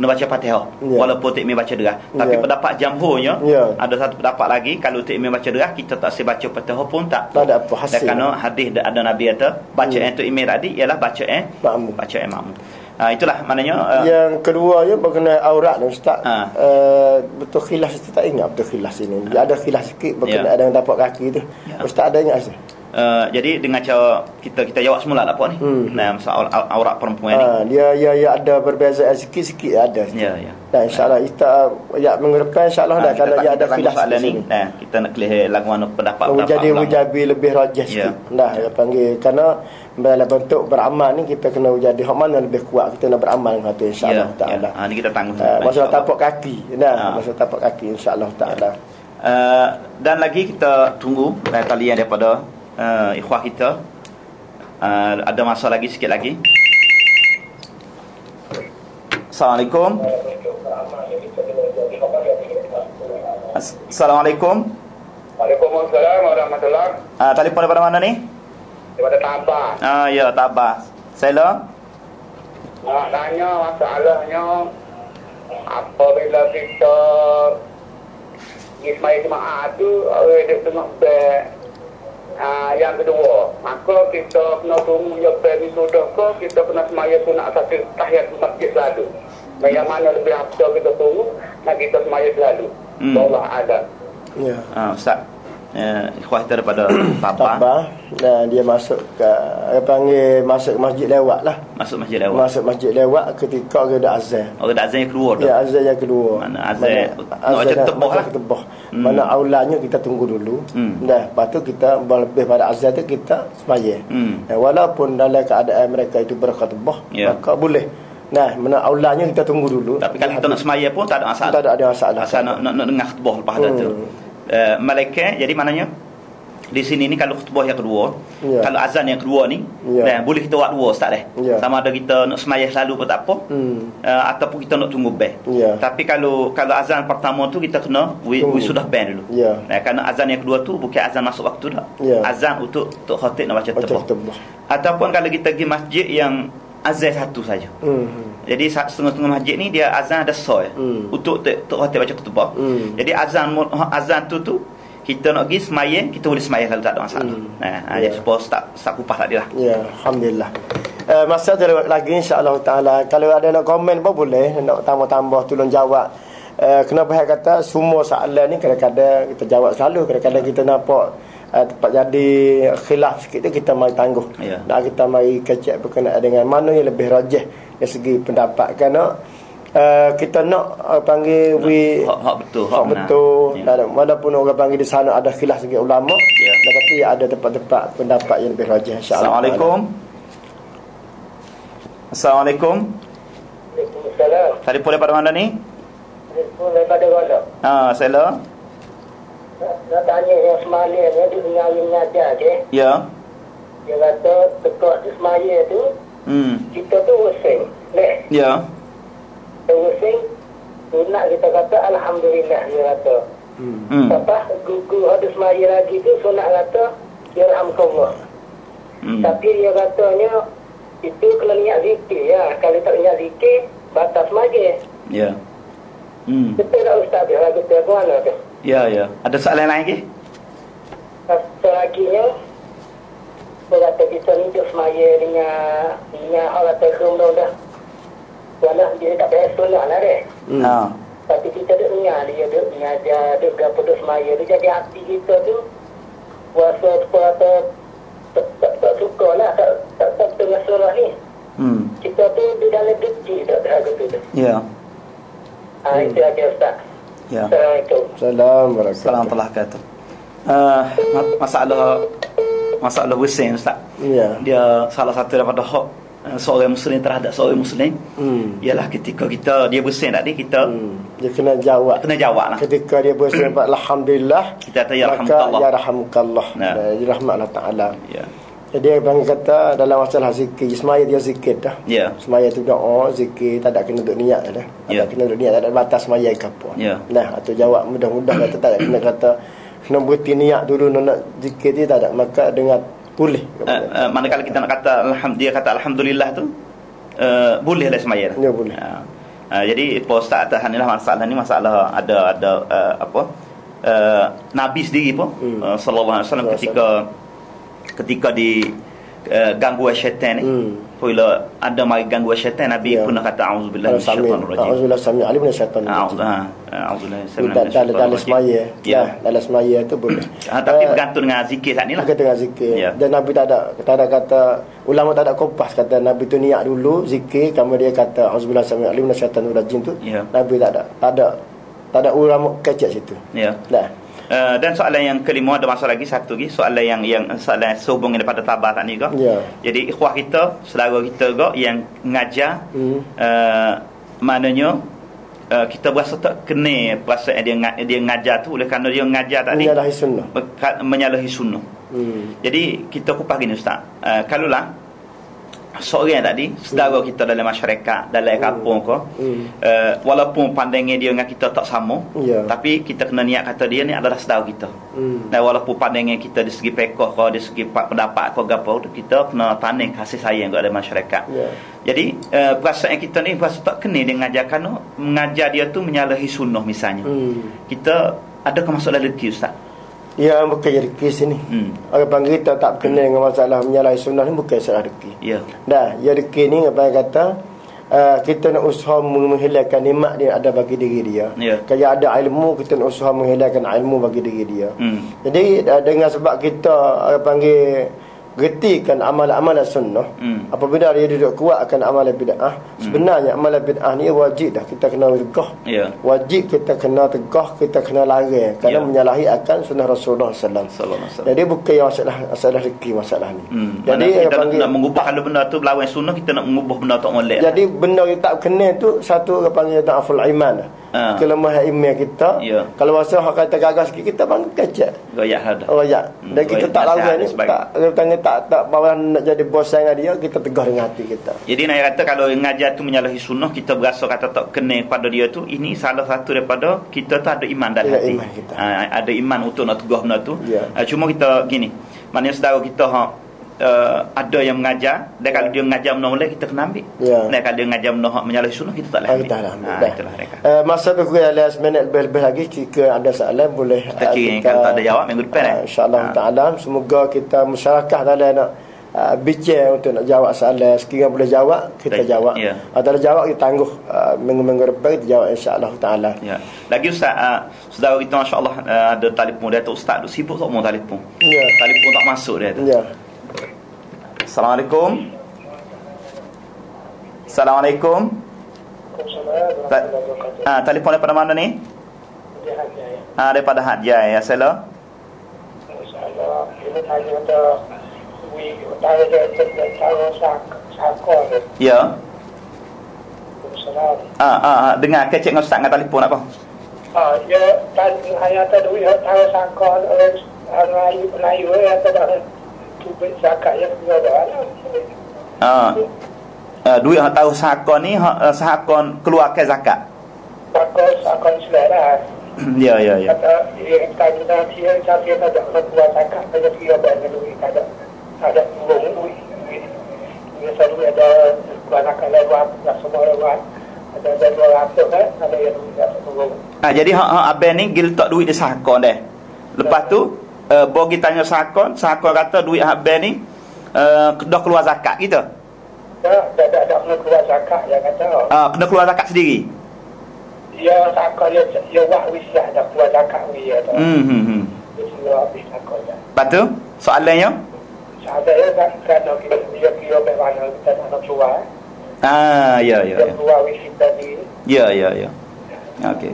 S2: baca Fatihah walaupun tak baca derah. Tapi pendapat jamhurnya ada satu pendapat lagi, kalau tak baca derah kita tak boleh baca Fatihah pun tak
S1: ada apa hasil.
S2: Kerana hadis ada Nabi kata baca tu imam tadi ialah baca makmum. Itulah maknanya
S1: yang kedua ya berkenaan aurat ni ustaz. Betul khilaf saya tak ingat betul khilaf sini. Ada khilaf sikit berkenaan dengan tapak kaki tu. Ustaz ada ingat ustaz?
S2: Jadi dengan cara kita jawab semula lah apa ni. Masalah aurat perempuan ni.
S1: Dia ada berbeza sikit-sikit ada. Dan insya-Allah kita minggu depan insya-Allah dah kalau dia ada khilaf
S2: ni. Kita nak clear lagu mana pendapat
S1: jadi mujabi lebih rajih sikit. Dah dia panggil kerana dalam bentuk beramal ni kita kena jadi hak mana lebih kuat kita nak beramal dengan tu insya-Allah taala.
S2: Ni kita tangguh
S1: masalah tapak kaki. Masalah tapak kaki insya-Allah taala.
S2: Dan lagi kita tunggu talian daripada ikhwah kita. Ada masa lagi sikit lagi. Assalamualaikum. Assalamualaikum.
S5: Waalaikumsalam warahmatullahi.
S2: Telefon daripada mana ni?
S5: Daripada Tabah.
S2: Ya, Tabah. Saya
S5: nak tanya masalahnya apabila kita Ismail jemaah tu dia tengok yang kedua, maka kita kena tunggu yang sudah ke kita kena semaya sunat satu tahiyat masjid selalu. Yang mana lebih afdal kita tunggu dan kita semaya selalu. Allah ada.
S2: Ustaz. Ikhwah daripada Tabah.
S1: Dan dia masuk ke masuk masjid lewat lah.
S2: Masuk masjid lewat
S1: ketika ada azan.
S2: Ada azan yang keluar tu.
S1: Ya, azan yang keluar.
S2: Mana azan tebah.
S1: Mana aulanya kita tunggu dulu. Dah, lepas tu kita lebih pada azan tu kita semaya. Walaupun dalam keadaan mereka itu berkhutbah, maka boleh. Nah, mana aulanya kita tunggu dulu.
S2: Tapi kalau kita nak semaya pun tak ada masalah.
S1: Tak ada masalah.
S2: Asal nak dengar khutbah lepas tu. Malaikat jadi maknanya di sini ni kalau khutbah yang kedua, kalau azan yang kedua ni, boleh kita buat dua Ustaz sama ada kita nak semayah selalu pun tak apa, ataupun kita nak tunggu band. Tapi kalau azan pertama tu kita kena sudah band dulu. Kerana azan yang kedua tu bukan azan masuk waktu dah. Azan untuk khatib nak baca tebah. Ataupun kalau kita pergi masjid yang azan satu saja. Jadi setengah-setengah masjid ni dia azan ada soy untuk khatib baca tebah. Jadi azan tu kita nak pergi semayang, kita boleh semayang lalu tak ada masalah. Jadi supaya tak kupas tadi lah.
S1: Alhamdulillah. Masa ada lagi insya-Allah taala. Kalau ada nak komen pun boleh, nak tambah-tambah tolong jawab. Kenapa saya kata semua soalan ni kadang-kadang kita jawab selalu, kadang-kadang kita nampak tempat jadi khilaf sikit tu kita mari tangguh. Nak kita mari kecek berkenaan dengan mana yang lebih rajih dari segi pendapat. Kerana kita nak panggil hak betul. Walaupun orang panggil di sana ada khilaf segi ulama, tapi ada tempat-tempat pendapat yang lebih rajih insya-Allah.
S2: Assalamualaikum.
S5: Waalaikumsalam.
S2: Telefon daripada mana ni?
S5: Telefon daripada Gondok.
S2: Saya
S5: nak tanya yang semalam dia dengar yang ngajar je.
S2: Ya.
S5: Dia kata tekak di semaya tu kita tu using.
S2: Ya.
S5: Kita using nak kita kata alhamdulillah dia kata. Lepas guru ada semaya lagi tu sunat kata yarhamkallah. Tapi dia katanya itu kena niat zikir ya. Kalau tak niat zikir batas semaya.
S2: Ya.
S5: Betul tak Ustaz dia lagu tu ke mana tu?
S2: Ya. Ada soalan lain ke?
S5: Satu lagi nya saya kata kita ni duduk semaya dengan orang terkembang dah. Kerana dia tak payah sunat lah deh. Tapi kita duduk dengar dia duduk mengajar, duduk berapa semaya. Dia jadi hati kita tu puasa tak suka lah, tak tengah surah ni. Kita tu di dalam deki tak ada tu.
S2: Ya.
S5: Itu aja Ustaz.
S2: Ya.
S5: Assalamualaikum.
S2: Assalamualaikum warahmatullahi wabarakatuh. Masalah Hussein Ustaz. Dia salah satu daripada hak seorang muslim terhadap seorang muslim ialah ketika dia bersin tadi kita
S1: dia kena jawab
S2: lah.
S1: Ketika dia bersin alhamdulillah
S2: kita kata yarhamukallah.
S1: Yarhamukallah. Dirahmat Allah Taala.
S2: Ya.
S1: Jadi abang kata dalam masalah zikir, semaya dia zikir dah. Semaya tu doa, zikir, tak ada kena duduk niat dah. Tak ada kena duduk niat, tak ada batas semaya ke apa. Nah, atau jawab mudah-mudah kata tak ada kena kata kena berhenti niat dulu nak zikir dia tak ada, maka dengan boleh.
S2: Manakala kita nak kata dia kata alhamdulillah tu boleh lah semaya dah.
S1: Ya boleh.
S2: Jadi Ustaz tahanilah masalah ni masalah ada Nabi sendiri pun sallallahu alaihi wasallam ketika di gangguan syaitan ni, bila ada mari gangguan syaitan, Nabi pernah kata auzubillahi minasyaitanir rajim.
S1: Auzubillahi samii alim minasyaitanir rajim.
S2: Auzubillahi samii minasyaitanir
S1: dalam semaya. Dalam semaya tu boleh.
S2: Tapi bergantung dengan zikir saat ni lah.
S1: Bergantung dengan zikir. Dan Nabi tak ada kata, ulama tak ada kompas kata Nabi tu niat dulu zikir, kemudian dia kata auzubillahi samii alim minasyaitanir rajim tu. Nabi tak ada ulama kecek situ.
S2: Dan soalan yang kelima ada masalah lagi satu lagi soalan yang soalan sehubungan daripada tabah tadi juga. Jadi ikhwah kita, saudara kita juga yang mengajar maknanya kita berasa tak kena perasaan dia mengajar tu oleh kerana dia mengajar tadi menyalahi sunnah. Jadi kita kupas gini Ustaz. Kalaulah seorang tadi saudara kita dalam masyarakat, dalam kampung ke, walaupun pandangan dia dengan kita tak sama, tapi kita kena niat kata dia ni adalah saudara kita. Dan walaupun pandangan kita dari segi fiqh ke, dari segi pendapat ke apa, kita kena tanam kasih sayang kepada masyarakat. Jadi perasaan kita ni berasa tak kena dia mengajar dia tu menyalahi sunnah misalnya. Kita adakah masuk dalam rezeki Ustaz?
S1: Ya, bukan rezeki sini. Orang panggil kita tak kena dengan masalah menyalahi sunnah ni bukan salah rezeki. Dah, ya rezeki ni apa yang kata kita nak usaha menghilangkan nikmat dia ada bagi diri dia. Kalau ada ilmu, kita nak usaha menghilangkan ilmu bagi diri dia. Jadi dengan sebab kita orang panggil getikan amalan-amalan sunnah, apabila dia duduk kuat akan amalan bid'ah, sebenarnya amalan bid'ah ni wajib dah kita kena tegah. Wajib kita kena tegah, kita kena larang kerana menyalahi akan sunnah Rasulullah sallallahu alaihi wasallam. Jadi bukan masalah rezeki masalah ni. Jadi
S2: kita nak mengubah kalau benda tu berlawan sunnah, kita nak mengubah benda tak molek.
S1: Jadi benda yang tak kena tu satu orang panggil ta'aful iman. kelemahan iman kita. Kalau masa hak kata gagas sikit, kita bang kecek.
S2: Goyak ada.
S1: Dan kita tak lawan ni, tak bawa nak jadi bos dengan dia, kita tegas dengan hati kita.
S2: Jadi nak kata kalau ngajar tu menyalahi sunnah, kita berasa kata tak kena pada dia tu, ini salah satu daripada kita tu ada iman dalam hati.
S1: Iman kita.
S2: Ada iman untuk nak tegas benda tu. Cuma kita gini, maknanya saudara kita ada yang mengajar, dan kalau dia mengajar benda mulai, kita kena ambil. Dan kalau dia mengajar benda menyalahi sunnah, kita tak boleh ambil. Itulah mereka.
S1: Masa kurang 15 minit lebih lagi, jika ada soalan boleh
S2: kita kalau tak ada jawab minggu depan.
S1: InsyaAllah ta'ala, semoga kita masyarakat dalam nak bincang untuk nak jawab soalan. Sekiranya boleh jawab, kita jawab. Kalau jawab, kita tangguh minggu-minggu depan, kita jawab insyaAllah ta'ala.
S2: Lagi Ustaz, saudara kita masya-Allah ada telefon dia tu, Ustaz tu sibuk tak mau telefon. Telefon tak masuk dia tu. Assalamualaikum. Assalamualaikum. Telefon daripada mana ni? Daripada Hadjai. Assalamualaikum. Ya. Dengar kecek dengan Ustaz dengan telefon apa?
S5: Ya, hanya ada duit tahu sakon Melayu ya ada duit zakat yang ada.
S2: Duit hak tahu sakon ni sakon keluarkan zakat.
S5: Sakon selera.
S2: Ya.
S5: Kata kita dia ada keluar zakat saja dia banyak duit ada duit. Misalnya ada keluar zakat lewat semua lewat. Ada 200 ada yang duit.
S2: Jadi hak abang ni gil tak duit di sakon dah. Lepas tu bagi tanya sakon kata duit abang ni dah keluar zakat gitu.
S5: Tak kena keluar zakat yang kata.
S2: Kena keluar zakat sendiri.
S5: Ya sakon ya wah wisah dah keluar zakat dia tu.
S2: Lepas tu soalannya?
S5: Soalannya kan dia kira bagaimana kita nak keluar.
S2: Ya.
S5: Keluar wisah tadi.
S2: Ya. Okey.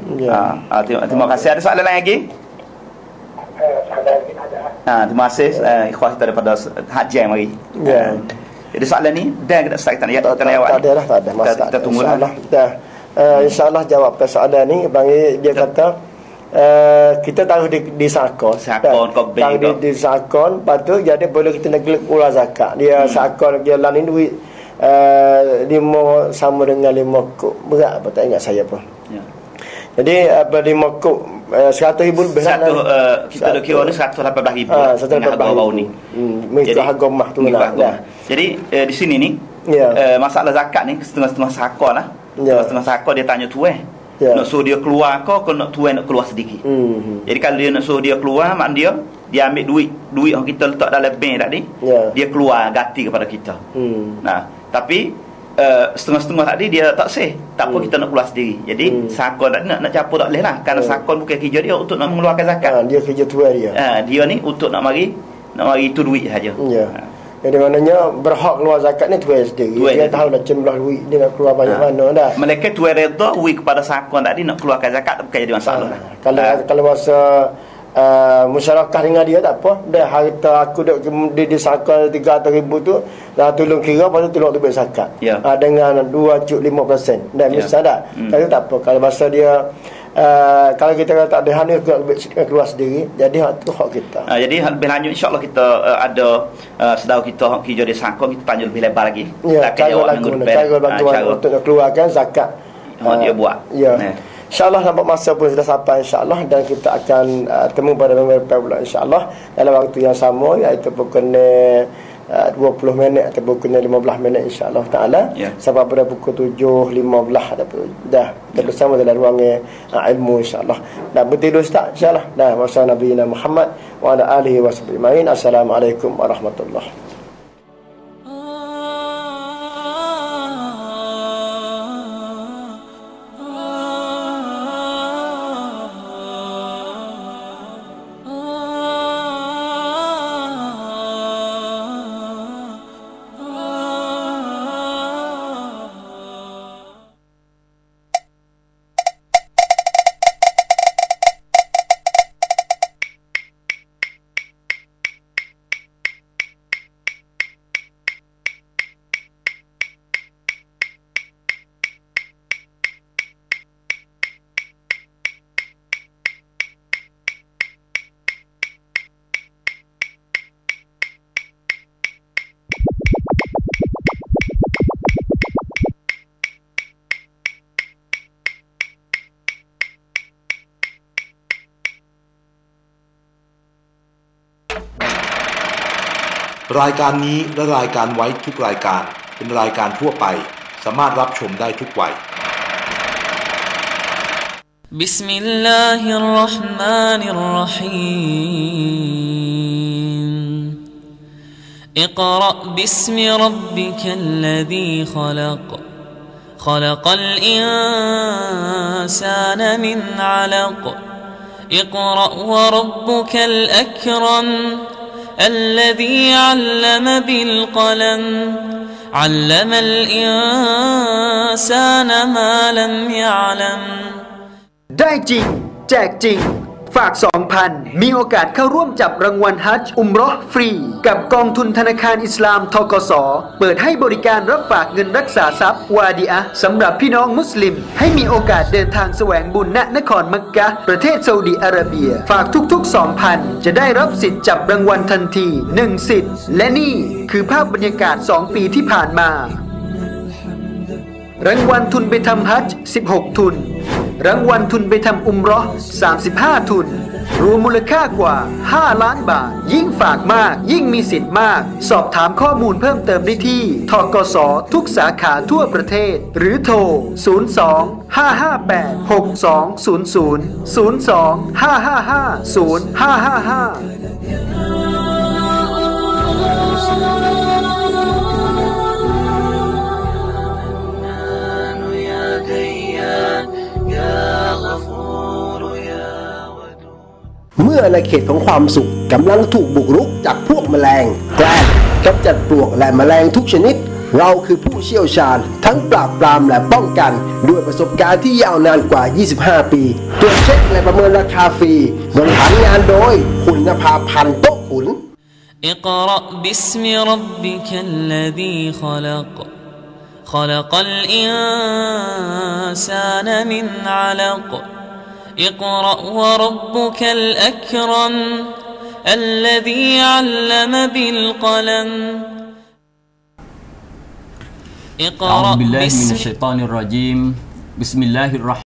S2: Terima kasih. Ada soalan lain lagi? Terima kasih ikhwan kita daripada Haji mari. Jadi soalan ni dan kita start kita tak
S1: ada masalah.
S2: Kita tunggulah.
S1: InsyaAllah jawab soalan ni bagi dia kata kita taruh di sakon di sakon, lepas tu jadi boleh kita nak keluar zakat. Dia sakon dia lain duit 5 sama dengan 5 kop berat apa tak ingat saya pun. Jadi 5 kop 100,000 lebih
S2: kita dah kira ni 118,000 harga bau ni.
S1: Jadi harga mah tu lah.
S2: Jadi di sini ni masalah zakat ni setengah-setengah sakon lah. Setengah sakon dia tanya tuan. Nak suruh dia keluar ke nak tuan nak keluar sedikit. Jadi kalau dia nak suruh dia keluar, mak dia ambil duit yang kita letak dalam bank tadi, dia keluar ganti kepada kita. Nah, tapi setengah-setengah tadi dia tak sah. Tak apa, kita nak keluar sendiri. Jadi sakon tadi nak capur tak boleh lah. Kerana sakon bukan kerja dia untuk nak mengeluarkan zakat.
S1: Dia kerja tuan dia.
S2: Dia ni untuk nak mari itu duit saja.
S1: Jadi maknanya berhak keluar zakat ni tuan sendiri. Dia tahu dah jumlah duit dia nak keluar banyak mana dah.
S2: Mereka tuan redha duit kepada sakon tadi nak keluarkan zakat bukan jadi masalah.
S1: Kalau masa masyarakat dengan dia tak apa. Dah harta aku di sakon 300,000 tu dah tolong kira, lepas tu tolong tu zakat. Dengan 2.5%. Dan misal tak. Tapi tak apa. Kalau masa dia kalau kita tak ada hanya keluar sendiri, jadi hak tu hak kita.
S2: Jadi lebih lanjut insya-Allah kita ada saudara kita hak kerja di sakon, kita tanya lebih lebar lagi.
S1: Cara bantuan untuk keluarkan zakat
S2: dia buat.
S1: InsyaAllah nampak masa pun sudah sampai insyaAllah, dan kita akan temu pada minggu depan pula insyaAllah dalam waktu yang sama, iaitu pukul 20 minit atau pukul 15 minit insyaAllah ta'ala sampai pada pukul 7.15 dah bersama dalam ruang ilmu insyaAllah. Dah bertidur Ustaz insyaAllah. Dah masa Nabi Muhammad wa ala alihi wa sahbihi. Assalamualaikum warahmatullahi
S7: รายการนี้และรายการไว้ทุกรายการเป็นรายการทั่วไปสามารถรับชมได้ทุกวัย
S8: บิสมิลลาฮิรเราะห์มานิรเราะฮีมอิกเราะบิสมิร็อบบิกัลลซีคอลักخلق الإنسان من علق اقرأ وربك الأكرم الذي علم بالقلم علم الإنسان ما لم يعلم
S9: ได้จริงแจกจริงฝาก 2,000 มีโอกาสเข้าร่วมจับรางวัลฮัจญ์อุมเราะห์ฟรีกับกองทุนธนาคารอิสลามธกส.เปิดให้บริการรับฝากเงินรักษาทรัพย์วาดีอะห์สำหรับพี่น้องมุสลิมให้มีโอกาสเดินทางแสวงบุญณนครมักกะฮ์ประเทศซาอุดิอาระเบียฝากทุกๆ 2,000 จะได้รับสิทธิ์จับรางวัลทันที1สิทธิ์และนี่คือภาพบรรยากาศ2ปีที่ผ่านมารางวัลทุนไปทำฮัจญ์16ทุนรางวัลทุนไปทำอุมเราะห์35ทุนรวมมูลค่ากว่า5ล้านบาทยิ่งฝากมากยิ่งมีสิทธิ์มากสอบถามข้อมูลเพิ่มเติมได้ที่ธกส.ทุกสาขาทั่วประเทศหรือโทร
S3: เมื่อในเขตของความสุขกำลังถูกบุกรุกจากพวกแมลงแกล้งกำจัดปลวกและแมลงทุกชนิดเราคือผู้เชี่ยวชาญทั้งปราบปรามและป้องกันด้วยประสบการณ์ที่ยาวนานกว่า25ปีตรวจเช็คและประเมินราคาฟรีบริหารงานโดยคุณภาพันธ์โต๊ะขุน
S8: อิกเราะบิสมิร็อบบิกัลลซีคอลักخلق الإنسان من علق اقرأ وربك الأكرم الذي علم بالقلم
S10: أعوذ بالله من الشيطان الرجيم بسم الله الرحمن